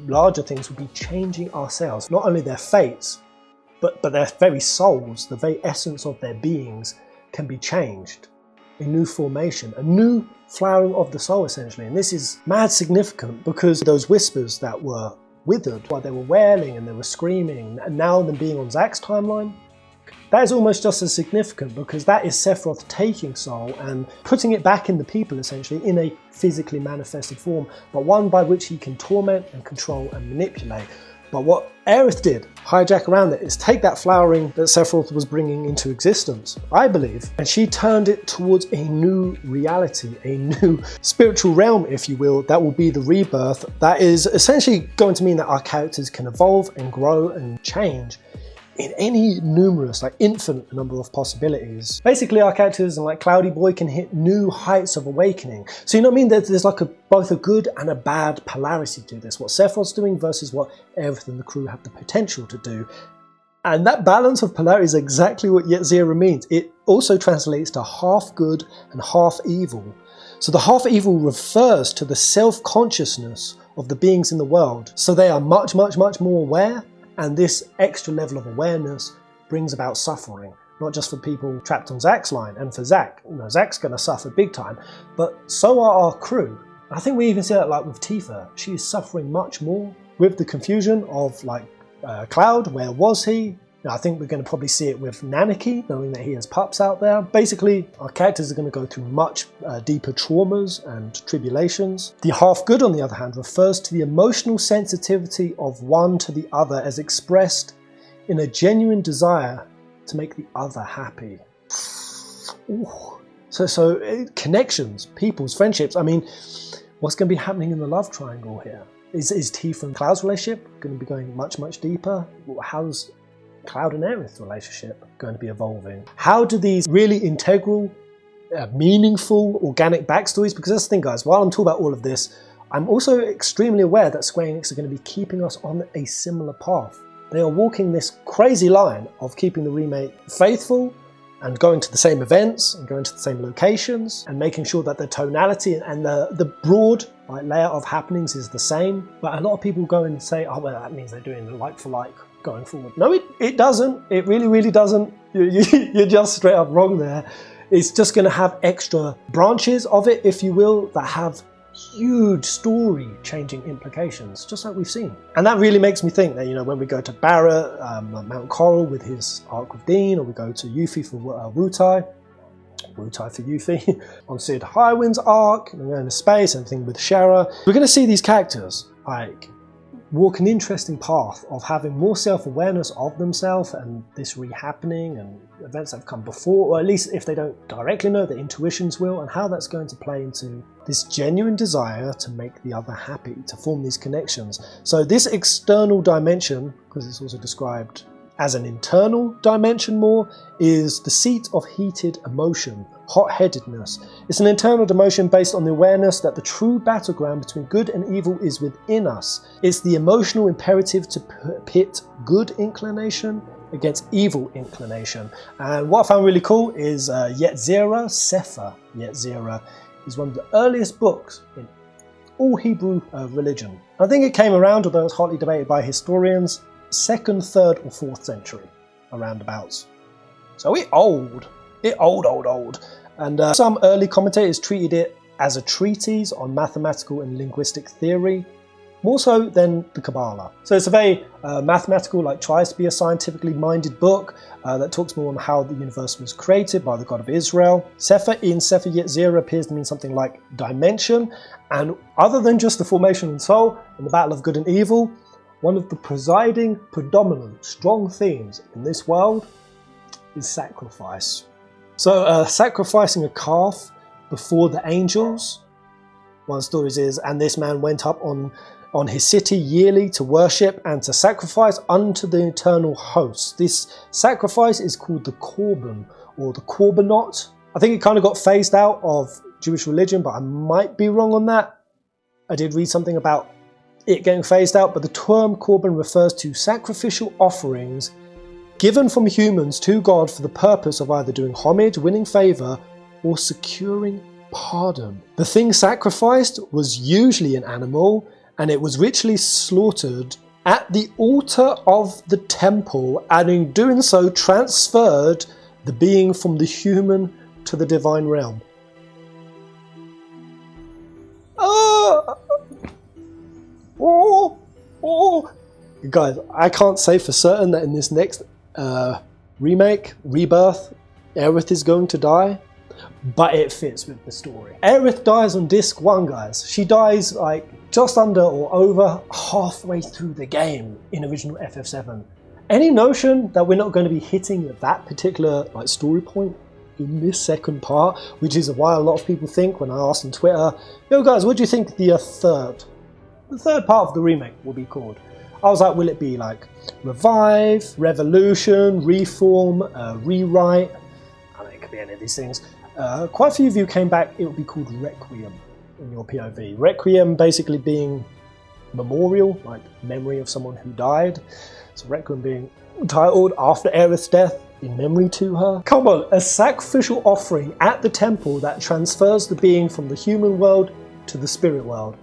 larger things would be changing ourselves, not only their fates, but their very souls, the very essence of their beings can be changed. A new formation, a new flowering of the soul, essentially. And this is mad significant because those whispers that were withered while they were wailing and they were screaming, and now them being on Zack's timeline, that is almost just as significant because that is Sephiroth taking soul and putting it back in the people, essentially, in a physically manifested form, but one by which he can torment and control and manipulate. But what Aerith did, hijack around it, is take that flowering that Sephiroth was bringing into existence, I believe, and she turned it towards a new reality, a new spiritual realm, if you will, that will be the Rebirth. That is essentially going to mean that our characters can evolve and grow and change in any numerous, like infinite number of possibilities. Basically, our characters and like Cloudy Boy can hit new heights of awakening. So you know what I mean? There's like both a good and a bad polarity to this. What Sephiroth's doing versus what Aerith and the crew have the potential to do. And that balance of polarity is exactly what Yet Zero means. It also translates to half good and half evil. So the half evil refers to the self-consciousness of the beings in the world. So they are much, much, much more aware. And this extra level of awareness brings about suffering, not just for people trapped on Zack's line and for Zack. You know, Zack's going to suffer big time, but so are our crew. I think we even see that like with Tifa. She is suffering much more with the confusion of like Cloud, where was he? I think we're going to probably see it with Nanaki, knowing that he has pups out there. Basically, our characters are going to go through much deeper traumas and tribulations. The half good, on the other hand, refers to the emotional sensitivity of one to the other as expressed in a genuine desire to make the other happy. Ooh. So connections, people's friendships. I mean, what's going to be happening in the love triangle here? Is Tifa and Cloud's relationship going to be going much, much deeper? How's Cloud and Aerith relationship going to be evolving? How do these really integral, meaningful, organic backstories, because that's the thing, guys, while I'm talking about all of this, I'm also extremely aware that Square Enix are going to be keeping us on a similar path. They are walking this crazy line of keeping the remake faithful and going to the same events and going to the same locations and making sure that the tonality and the broad layout of happenings is the same. But a lot of people go and say, oh, well, that means they're doing the like for like going forward. No, it doesn't. It really, really doesn't. You're just straight up wrong there. It's just going to have extra branches of it, if you will, that have huge story-changing implications, just like we've seen. And that really makes me think that, you know, when we go to Barrett, Mount Coral with his arc with Dean, or we go to Yuffie for Wutai for Yuffie, on Sid Highwind's arc, and we're going to space, and everything with Shara, we're going to see these characters, like, walk an interesting path of having more self-awareness of themselves and this rehappening and events that have come before, or at least if they don't directly know, their intuitions will, and how that's going to play into this genuine desire to make the other happy, to form these connections. So this external dimension, because it's also described as an internal dimension more, is the seat of heated emotion, hot-headedness. It's an internal dimension based on the awareness that the true battleground between good and evil is within us. It's the emotional imperative to pit good inclination against evil inclination. And what I found really cool is Yet Zero, Sefer Yet Zero, is one of the earliest books in all Hebrew religion. I think it came around, although it's hotly debated by historians, 2nd, 3rd or 4th century, around abouts. So it old. And some early commentators treated it as a treatise on mathematical and linguistic theory, more so than the Kabbalah. So it's a very mathematical, like tries to be a scientifically minded book that talks more on how the universe was created by the God of Israel. Sefer in Sefer Yet Zero appears to mean something like dimension, and other than just the formation and soul and the battle of good and evil, one of the presiding, predominant, strong themes in this world is sacrifice. So sacrificing a calf before the angels, one of the stories is, and this man went up on his city yearly to worship and to sacrifice unto the eternal host. This sacrifice is called the korban, or the korbanot. I think it kind of got phased out of Jewish religion, but I might be wrong on that. I did read something about it getting phased out, but the term korban refers to sacrificial offerings given from humans to God for the purpose of either doing homage, winning favour, or securing pardon. The thing sacrificed was usually an animal, and it was ritually slaughtered at the altar of the temple, and in doing so transferred the being from the human to the divine realm. Guys, I can't say for certain that in this next remake, Rebirth, Aerith is going to die, but it fits with the story. Aerith dies on disc 1, guys. She dies like just under or over halfway through the game in original FF7. Any notion that we're not going to be hitting that particular like story point in this second part, which is why a lot of people think when I asked on Twitter, yo guys, what do you think the third part of the remake will be called? I was like, will it be like Revive, Revolution, Reform, Rewrite? I don't know, it could be any of these things. Quite a few of you came back, it would be called Requiem in your POV. Requiem basically being memorial, like memory of someone who died. So Requiem being titled after Aerith's death, in memory to her. Come on, a sacrificial offering at the temple that transfers the being from the human world to the spirit world.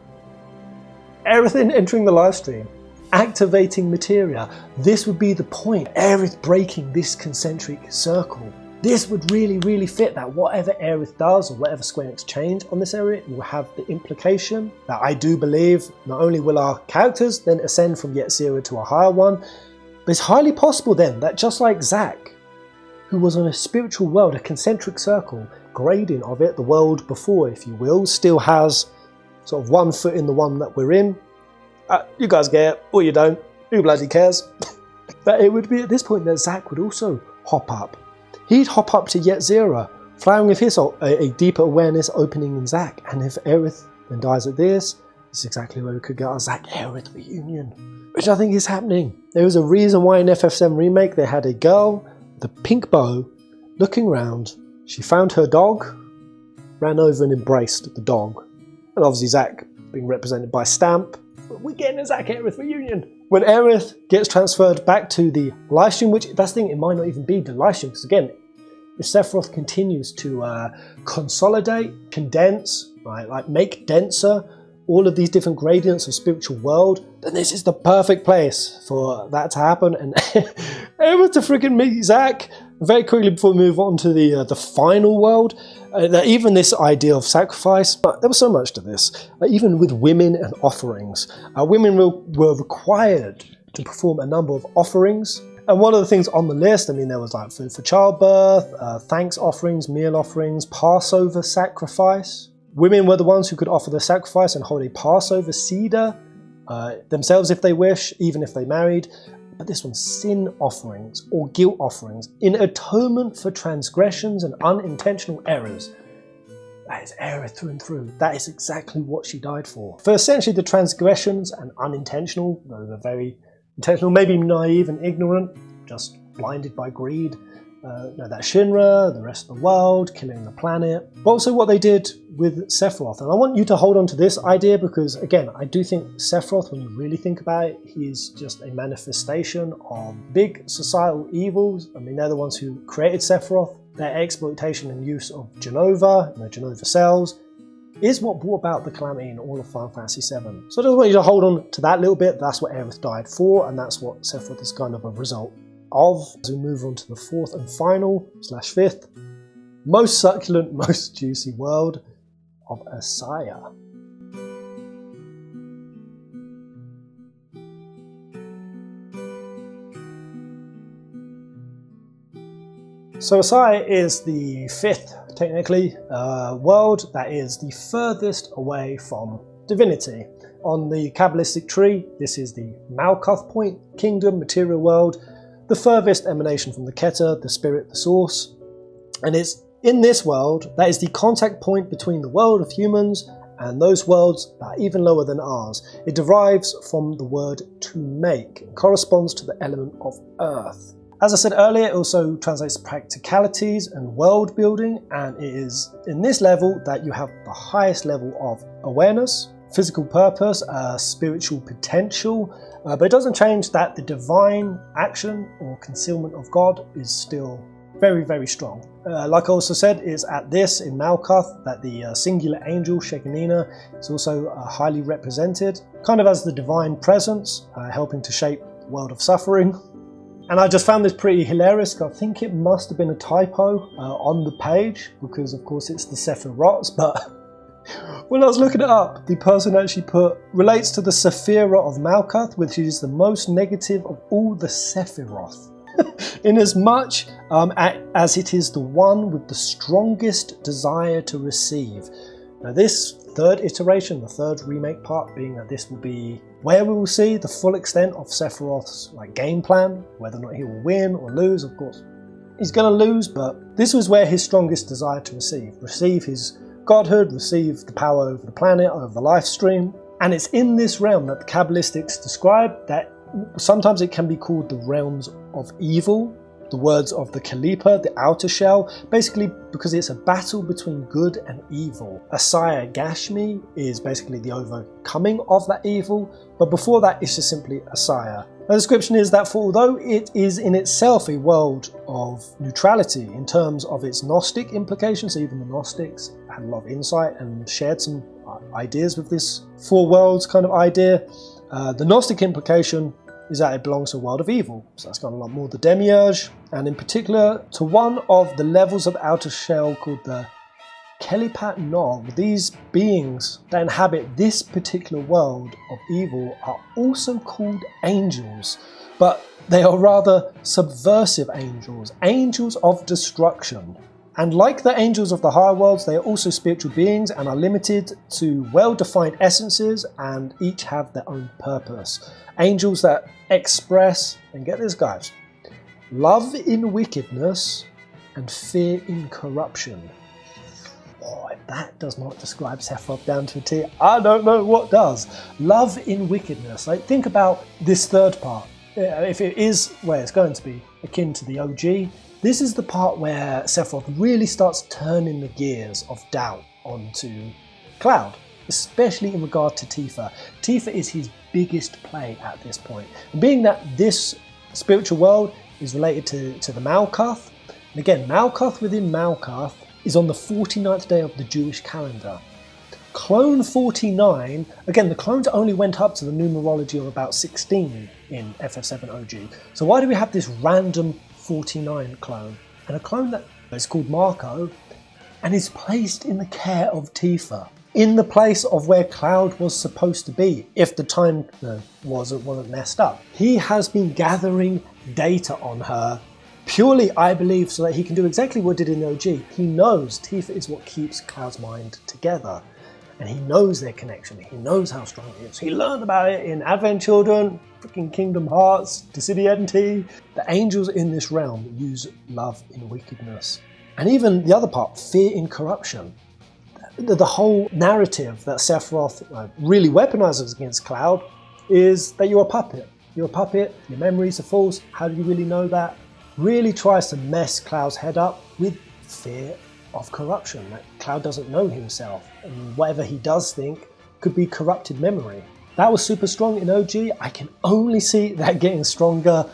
Aerith entering the live stream, activating materia. This would be the point. Aerith breaking this concentric circle. This would really, really fit that whatever Aerith does or whatever Square Enix change on this area will have the implication that I do believe not only will our characters then ascend from yet zero to a higher one, but it's highly possible then that just like Zack, who was on a spiritual world, a concentric circle, grading of it, the world before, if you will, still has sort of one foot in the one that we're in. You guys get it, or you don't. Who bloody cares? But it would be at this point that Zack would also hop up. He'd hop up to yet zero, flying with his a deeper awareness opening in Zack. And if Aerith then dies at this is exactly where we could get our Zack-Aerith reunion, which I think is happening. There was a reason why in FF7 Remake they had a girl, the pink bow, looking round. She found her dog, ran over and embraced the dog. And obviously Zack being represented by Stamp. But we're getting a Zack-Aerith reunion. When Aerith gets transferred back to the livestream, which that's the thing, it might not even be the livestream, because again, if Sephiroth continues to consolidate, condense, right, like make denser all of these different gradients of spiritual world, then this is the perfect place for that to happen. And Aerith to freaking meet Zack. Very quickly before we move on to the final world, even this idea of sacrifice, there was so much to this. Even with women and offerings, women were required to perform a number of offerings. And one of the things on the list, I mean, there was like food for childbirth, thanks offerings, meal offerings, Passover sacrifice. Women were the ones who could offer the sacrifice and hold a Passover Seder themselves if they wish, even if they married. But this one's sin offerings or guilt offerings in atonement for transgressions and unintentional errors. That is Aerith through and through. That is exactly what she died for. For essentially the transgressions and unintentional, though they're very intentional, maybe naive and ignorant, just blinded by greed. That Shinra, the rest of the world, killing the planet. But also what they did with Sephiroth. And I want you to hold on to this idea because, again, I do think Sephiroth, when you really think about it, he is just a manifestation of big societal evils. I mean, they're the ones who created Sephiroth. Their exploitation and use of Genova, Genova cells, is what brought about the calamity in all of Final Fantasy VII. So I just want you to hold on to that little bit. That's what Aerith died for, and that's what Sephiroth is kind of a result of. As we move on to the fourth and final / fifth most succulent, most juicy world of Asaya. So Asaya is the fifth, technically, world that is the furthest away from divinity. On the Kabbalistic tree, this is the Malkuth point, kingdom, material world, the furthest emanation from the Keter, the spirit, the source. And it's in this world that is the contact point between the world of humans and those worlds that are even lower than ours. It derives from the word to make. It corresponds to the element of earth. As I said earlier, it also translates to practicalities and world building, and it is in this level that you have the highest level of awareness. physical purpose, spiritual potential, but it doesn't change that the divine action or concealment of God is still very, very strong. Like I also said, it's at this in Malkuth that the singular angel Shekinah is also highly represented, kind of as the divine presence, helping to shape the world of suffering. And I just found this pretty hilarious. I think it must have been a typo on the page, because of course it's the Sephirots, but when I was looking it up, the person actually put relates to the Sefirot of Malkuth, which is the most negative of all the Sephiroth, inasmuch as it is the one with the strongest desire to receive. Now this third iteration, the third remake part, being that this will be where we will see the full extent of Sephiroth's game plan, whether or not he will win or lose. Of course, he's going to lose, but this was where his strongest desire to receive his godhood, receive the power over the planet, over the life stream. And it's in this realm that the Kabbalistics describe that sometimes it can be called the realms of evil, the words of the Kalipa, the outer shell, basically because it's a battle between good and evil. Asaya Gashmi is basically the overcoming of that evil, but before that it's just simply Asaya. The description is that for although it is in itself a world of neutrality in terms of its Gnostic implications, even the Gnostics had a lot of insight and shared some ideas with this four worlds kind of idea, the Gnostic implication is that it belongs to a world of evil. So that's got a lot more the demiurge, and in particular to one of the levels of outer shell called the Kelipat Nog. These beings that inhabit this particular world of evil are also called angels, but they are rather subversive angels, angels of destruction. And like the angels of the higher worlds, they are also spiritual beings and are limited to well-defined essences and each have their own purpose. Angels that express, and get this guys, love in wickedness and fear in corruption. Oh, if that does not describe Sephiroth down to a T, I don't know what does. Love in wickedness. Like, think about this third part. If it is where it's going to be akin to the OG, this is the part where Sephiroth really starts turning the gears of doubt onto Cloud, especially in regard to Tifa. Tifa is his biggest play at this point. And being that this spiritual world is related to the Malkuth, and again, Malkuth within Malkuth is on the 49th day of the Jewish calendar. Clone 49, again, the clones only went up to the numerology of about 16 in FF7 OG. So why do we have this random 49 clone? And a clone that is called Marco and is placed in the care of Tifa, in the place of where Cloud was supposed to be, if the time wasn't messed up. He has been gathering data on her purely, I believe, so that he can do exactly what he did in the OG. He knows Tifa is what keeps Cloud's mind together. And he knows their connection. He knows how strong it is. He learned about it in Advent Children, freaking Kingdom Hearts, Dissidia. The angels in this realm use love in wickedness. And even the other part, fear in corruption. The whole narrative that Sephiroth really weaponizes against Cloud is that you're a puppet. You're a puppet, your memories are false, how do you really know that? Really tries to mess Cloud's head up with fear of corruption, that Cloud doesn't know himself, and whatever he does think could be corrupted memory. That was super strong in OG. I can only see that getting stronger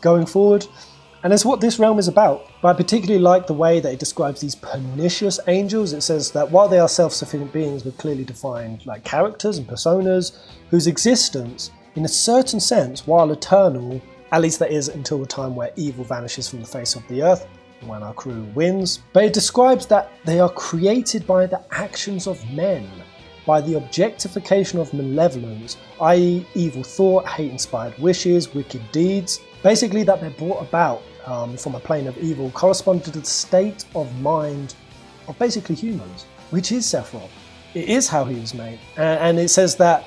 going forward, and that's what this realm is about. But I particularly like the way that it describes these pernicious angels. It says that while they are self-sufficient beings with clearly defined characters and personas, whose existence, in a certain sense, while eternal, at least that is until the time where evil vanishes from the face of the earth, when our crew wins, but it describes that they are created by the actions of men, by the objectification of malevolence, i.e. evil thought, hate-inspired wishes, wicked deeds, basically that they're brought about from a plane of evil corresponding to the state of mind of basically humans, which is Sephiroth. It is how he was made, and it says that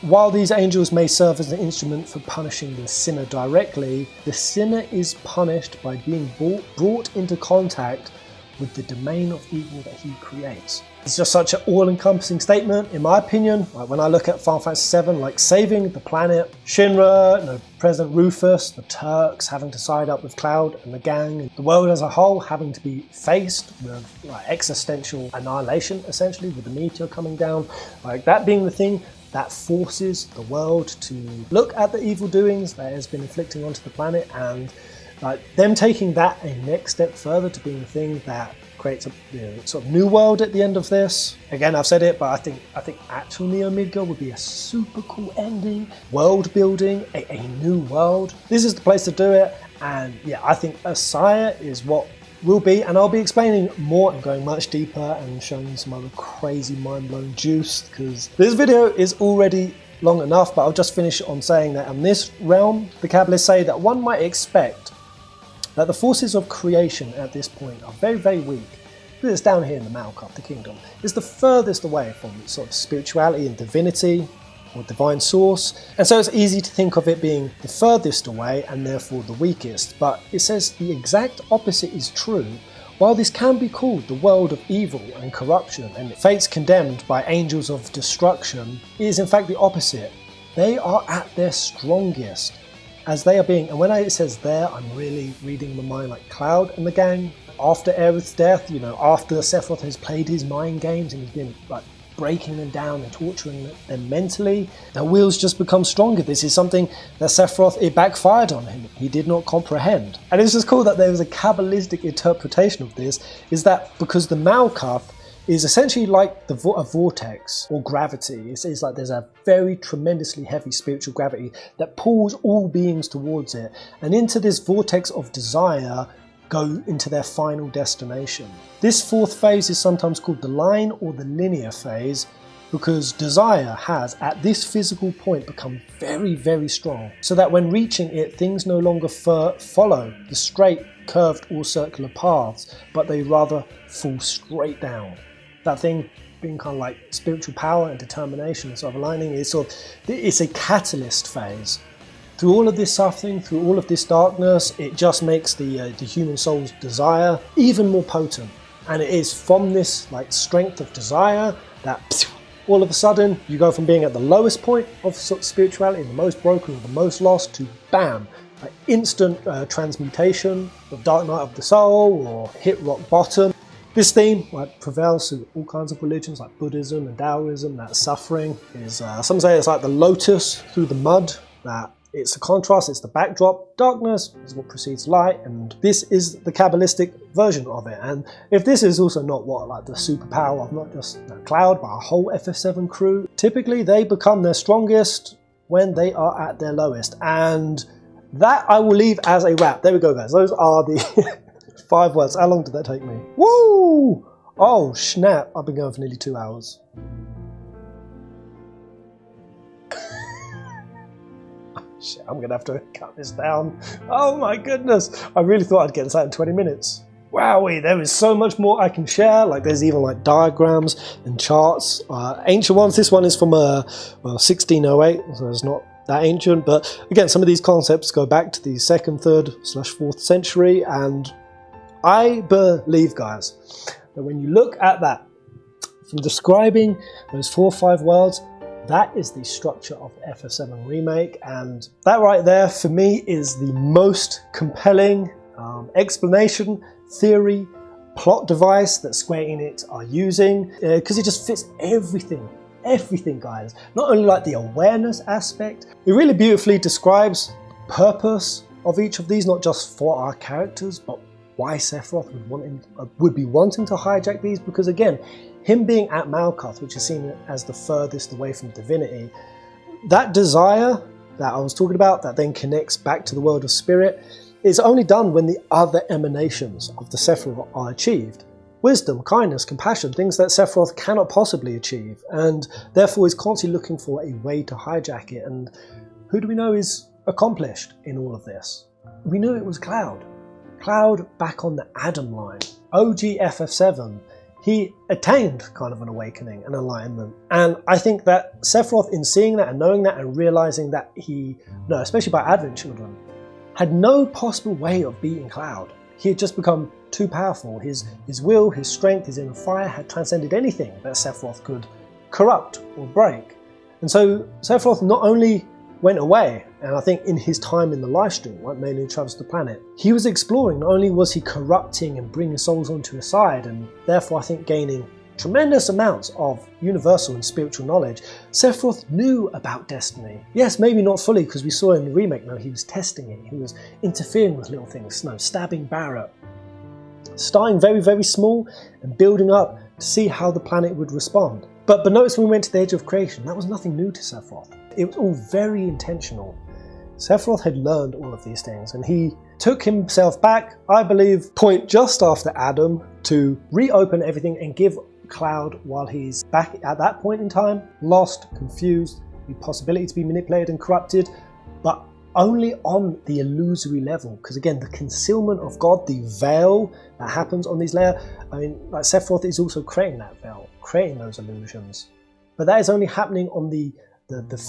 while these angels may serve as an instrument for punishing the sinner directly, the sinner is punished by being brought into contact with the domain of evil that he creates. It's just such an all-encompassing statement, in my opinion. Like when I look at Final Fantasy VII, like saving the planet, Shinra, President Rufus, the Turks having to side up with Cloud and the gang, and the world as a whole having to be faced with like existential annihilation, essentially, with the meteor coming down. Like that being the thing that forces the world to look at the evil doings that has been inflicting onto the planet, and like them taking that a next step further to being the thing that creates a sort of new world at the end of this. Again, I've said it, but I think actual Neo Midgar would be a super cool ending. World building, a new world. This is the place to do it, and yeah, I think Asaya is what will be, and I'll be explaining more and going much deeper and showing you some other crazy mind-blowing juice, because this video is already long enough, but I'll just finish on saying that in this realm, the Kabbalists say that one might expect that the forces of creation at this point are very, very weak. Because it's down here in the Malkuth, the kingdom. It's the furthest away from sort of spirituality and divinity, or divine source. And so it's easy to think of it being the furthest away and therefore the weakest. But it says the exact opposite is true. While this can be called the world of evil and corruption, and fates condemned by angels of destruction, it is in fact the opposite. They are at their strongest. As they are being, and when it says there, I'm really reading the mind like Cloud and the gang. After Aerith's death, after Sephiroth has played his mind games and he's been like breaking them down and torturing them mentally, their wills just become stronger. This is something that Sephiroth, it backfired on him. He did not comprehend. And it's just cool that there was a Kabbalistic interpretation of this, is that because the Malkuth is essentially like a vortex or gravity. It's like there's a very tremendously heavy spiritual gravity that pulls all beings towards it, and into this vortex of desire go into their final destination. This fourth phase is sometimes called the line or the linear phase, because desire has at this physical point become very, very strong, so that when reaching it, things no longer follow the straight, curved or circular paths, but they rather fall straight down. That thing being kind of like spiritual power and determination and sort of aligning, it's a catalyst phase. Through all of this suffering, through all of this darkness, it just makes the human soul's desire even more potent. And it is from this like strength of desire that all of a sudden you go from being at the lowest point of sort of spirituality, the most broken or the most lost, to bam, like instant transmutation of Dark Night of the Soul or hit rock bottom. This theme prevails through all kinds of religions like Buddhism and Taoism, that suffering is, some say it's like the lotus through the mud, that it's the contrast, it's the backdrop. Darkness is what precedes light, and this is the Kabbalistic version of it. And if this is also not the superpower of not just Cloud, but a whole FF7 crew, typically they become their strongest when they are at their lowest. And that I will leave as a wrap. There we go, guys. Those are the 5 words. How long did that take me? Woo! Oh, snap. I've been going for nearly 2 hours. Shit, I'm going to have to cut this down. Oh my goodness. I really thought I'd get this out in 20 minutes. Wowee, there is so much more I can share. Like there's even like diagrams and charts. Ancient ones. This one is from 1608, so it's not that ancient. But again, some of these concepts go back to the 2nd, 3rd / 4th century, and I believe, guys, that when you look at that, from describing those 4 or 5 worlds, that is the structure of FF7 Remake, and that right there, for me, is the most compelling explanation, theory, plot device that Square Enix are using, because it just fits everything, guys. Not only like the awareness aspect, it really beautifully describes the purpose of each of these, not just for our characters, but why Sephiroth would be wanting to hijack these, because again, him being at Malkuth, which is seen as the furthest away from divinity, that desire that I was talking about that then connects back to the world of spirit is only done when the other emanations of the Sephiroth are achieved. Wisdom, kindness, compassion, things that Sephiroth cannot possibly achieve, and therefore is constantly looking for a way to hijack it. And who do we know is accomplished in all of this? We knew it was Cloud. Cloud back on the Adam line. OG FF7. He attained kind of an awakening, an enlightenment. And I think that Sephiroth, in seeing that and knowing that and realizing that he, especially by Advent Children, had no possible way of beating Cloud. He had just become too powerful. His will, his strength, his inner fire had transcended anything that Sephiroth could corrupt or break. And so Sephiroth not only went away, and I think in his time in the live stream, like mainly travels the planet, he was exploring. Not only was he corrupting and bringing souls onto his side, and therefore I think gaining tremendous amounts of universal and spiritual knowledge, Sephiroth knew about destiny. Yes, maybe not fully, because we saw in the remake now he was testing it. He was interfering with little things, stabbing Barrett, starting very, very small and building up to see how the planet would respond. But notice when we went to the Age of Creation, that was nothing new to Sephiroth. It was all very intentional. Sephiroth had learned all of these things, and he took himself back, I believe, point just after Adam, to reopen everything and give Cloud, while he's back at that point in time, lost, confused, the possibility to be manipulated and corrupted, but only on the illusory level. Because again, the concealment of God, the veil that happens on these layers, I mean, like Sephiroth is also creating that veil, creating those illusions. But that is only happening on the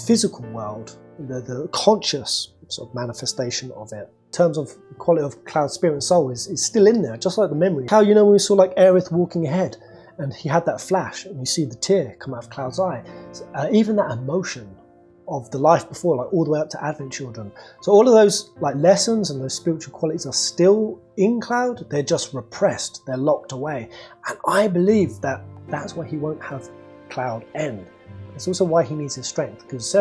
physical world, the conscious sort of manifestation of it. In terms of the quality of Cloud's spirit and soul is still in there, just like the memory. How, when we saw like Aerith walking ahead, and he had that flash, and you see the tear come out of Cloud's eye. Even that emotion of the life before, like all the way up to Advent Children. So all of those like lessons and those spiritual qualities are still in Cloud. They're just repressed. They're locked away. And I believe that that's why he won't have Cloud end. It's also why he needs his strength, because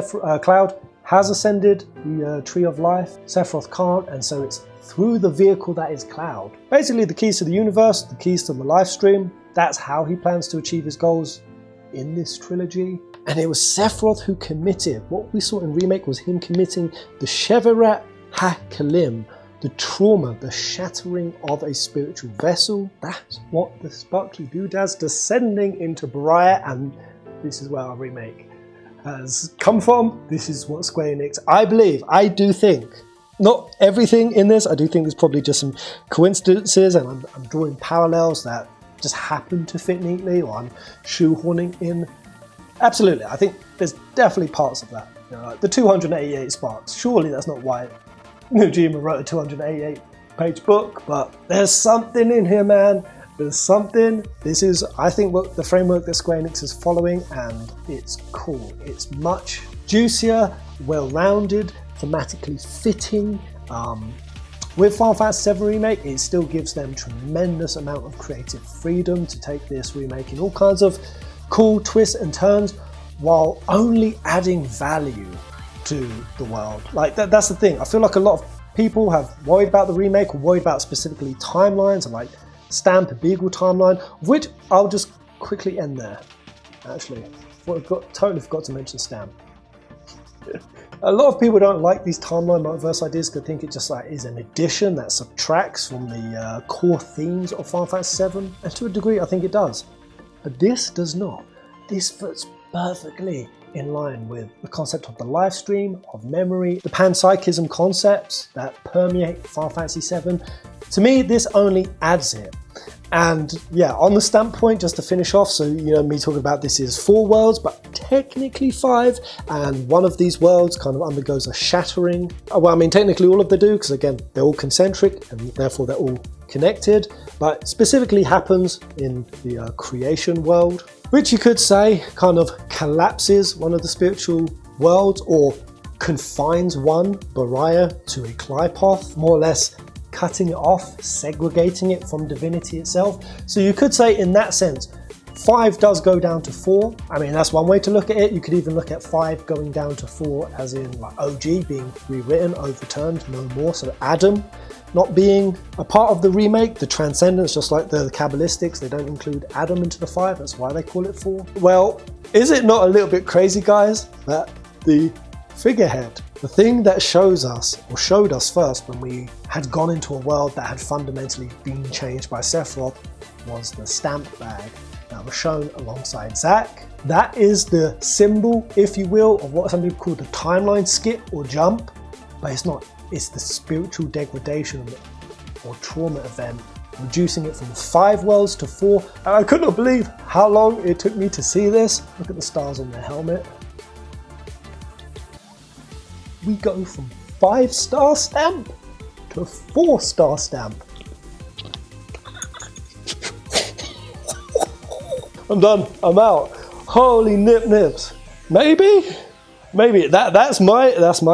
Cloud has ascended the Tree of Life. Sephiroth can't, and so it's through the vehicle that is Cloud. Basically the keys to the universe, the keys to the live stream. That's how he plans to achieve his goals in this trilogy. And it was Sephiroth who committed. What we saw in Remake was him committing the sheverat hakelim, the trauma, the shattering of a spiritual vessel. That's what the sparkly doodads descending into Beriah, and this is where our Remake has come from. This is what Square Enix, I do think, not everything in this, I do think there's probably just some coincidences, and I'm drawing parallels that just happen to fit neatly, or I'm shoehorning in. Absolutely, I think there's definitely parts of that. Like the 288 sparks, surely that's not why Nojima wrote a 288 page book, but there's something in here, man. There's something. This is, I think, what the framework that Square Enix is following, and it's cool. It's much juicier, well-rounded, thematically fitting. With Final Fantasy VII Remake, it still gives them tremendous amount of creative freedom to take this remake in all kinds of cool twists and turns, while only adding value to the world. Like that's the thing. I feel like a lot of people have worried about the remake, or worried about specifically timelines, and like Stamp and Beagle timeline, which I'll just quickly end there. Actually, totally forgot to mention Stamp. A lot of people don't like these timeline multiverse ideas because they think it just like is an addition that subtracts from the core themes of Final Fantasy VII, and to a degree I think it does. But this does not. This fits perfectly in line with the concept of the live stream, of memory, the panpsychism concepts that permeate Final Fantasy VII. To me, this only adds it. And yeah, on the Stamp point, just to finish off, so me talking about this is 4 worlds, but technically 5, and one of these worlds kind of undergoes a shattering. Well, I mean, technically all of them do, because again, they're all concentric, and therefore they're all connected, but specifically happens in the creation world, which you could say kind of collapses one of the spiritual worlds, or confines one, Beriah, to a Clypoth, more or less cutting it off, segregating it from divinity itself. So you could say in that sense, 5 does go down to 4. I mean, that's one way to look at it. You could even look at 5 going down to 4 as in like OG being rewritten, overturned, no more. So Adam not being a part of the remake, the transcendence, just like the Kabbalistics, they don't include Adam into the 5, that's why they call it 4. Well, is it not a little bit crazy, guys, that the figurehead, the thing that showed us first when we had gone into a world that had fundamentally been changed by Sephiroth, was the stamp bag that was shown alongside Zack. That is the symbol, if you will, of what some people call the timeline skip or jump, but it's not. It's the spiritual degradation or trauma event, reducing it from 5 worlds to 4. And I could not believe how long it took me to see this. Look at the stars on their helmet. We go from 5-star stamp to 4-star stamp. I'm done. I'm out. Holy nips. Maybe that's my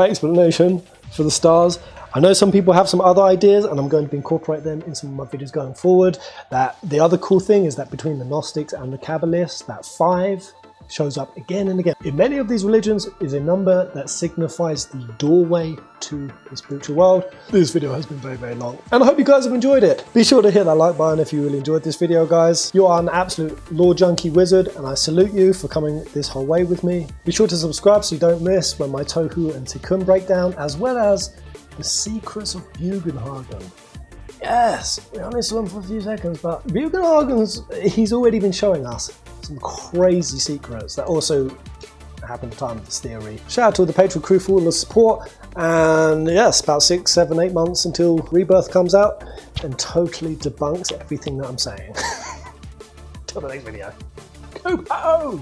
explanation for the stars. I know some people have some other ideas, and I'm going to incorporate them in some of my videos going forward. That the other cool thing is that between the Gnostics and the Kabbalists, that 5 shows up again and again. In many of these religions is a number that signifies the doorway to the spiritual world. This video has been very, very long, and I hope you guys have enjoyed it. Be sure to hit that like button if you really enjoyed this video, guys. You are an absolute lore junkie wizard, and I salute you for coming this whole way with me. Be sure to subscribe so you don't miss when my Tohu and Tikkun breakdown, as well as the secrets of Bugenhagen. Yes, we only saw him for a few seconds, but Bugenhagen's, he's already been showing us some crazy secrets that also happen at the time of this theory. Shout out to the Patreon crew for all the support, and yes, about 6, 7, 8 months until Rebirth comes out and totally debunks everything that I'm saying. Till the next video. Go!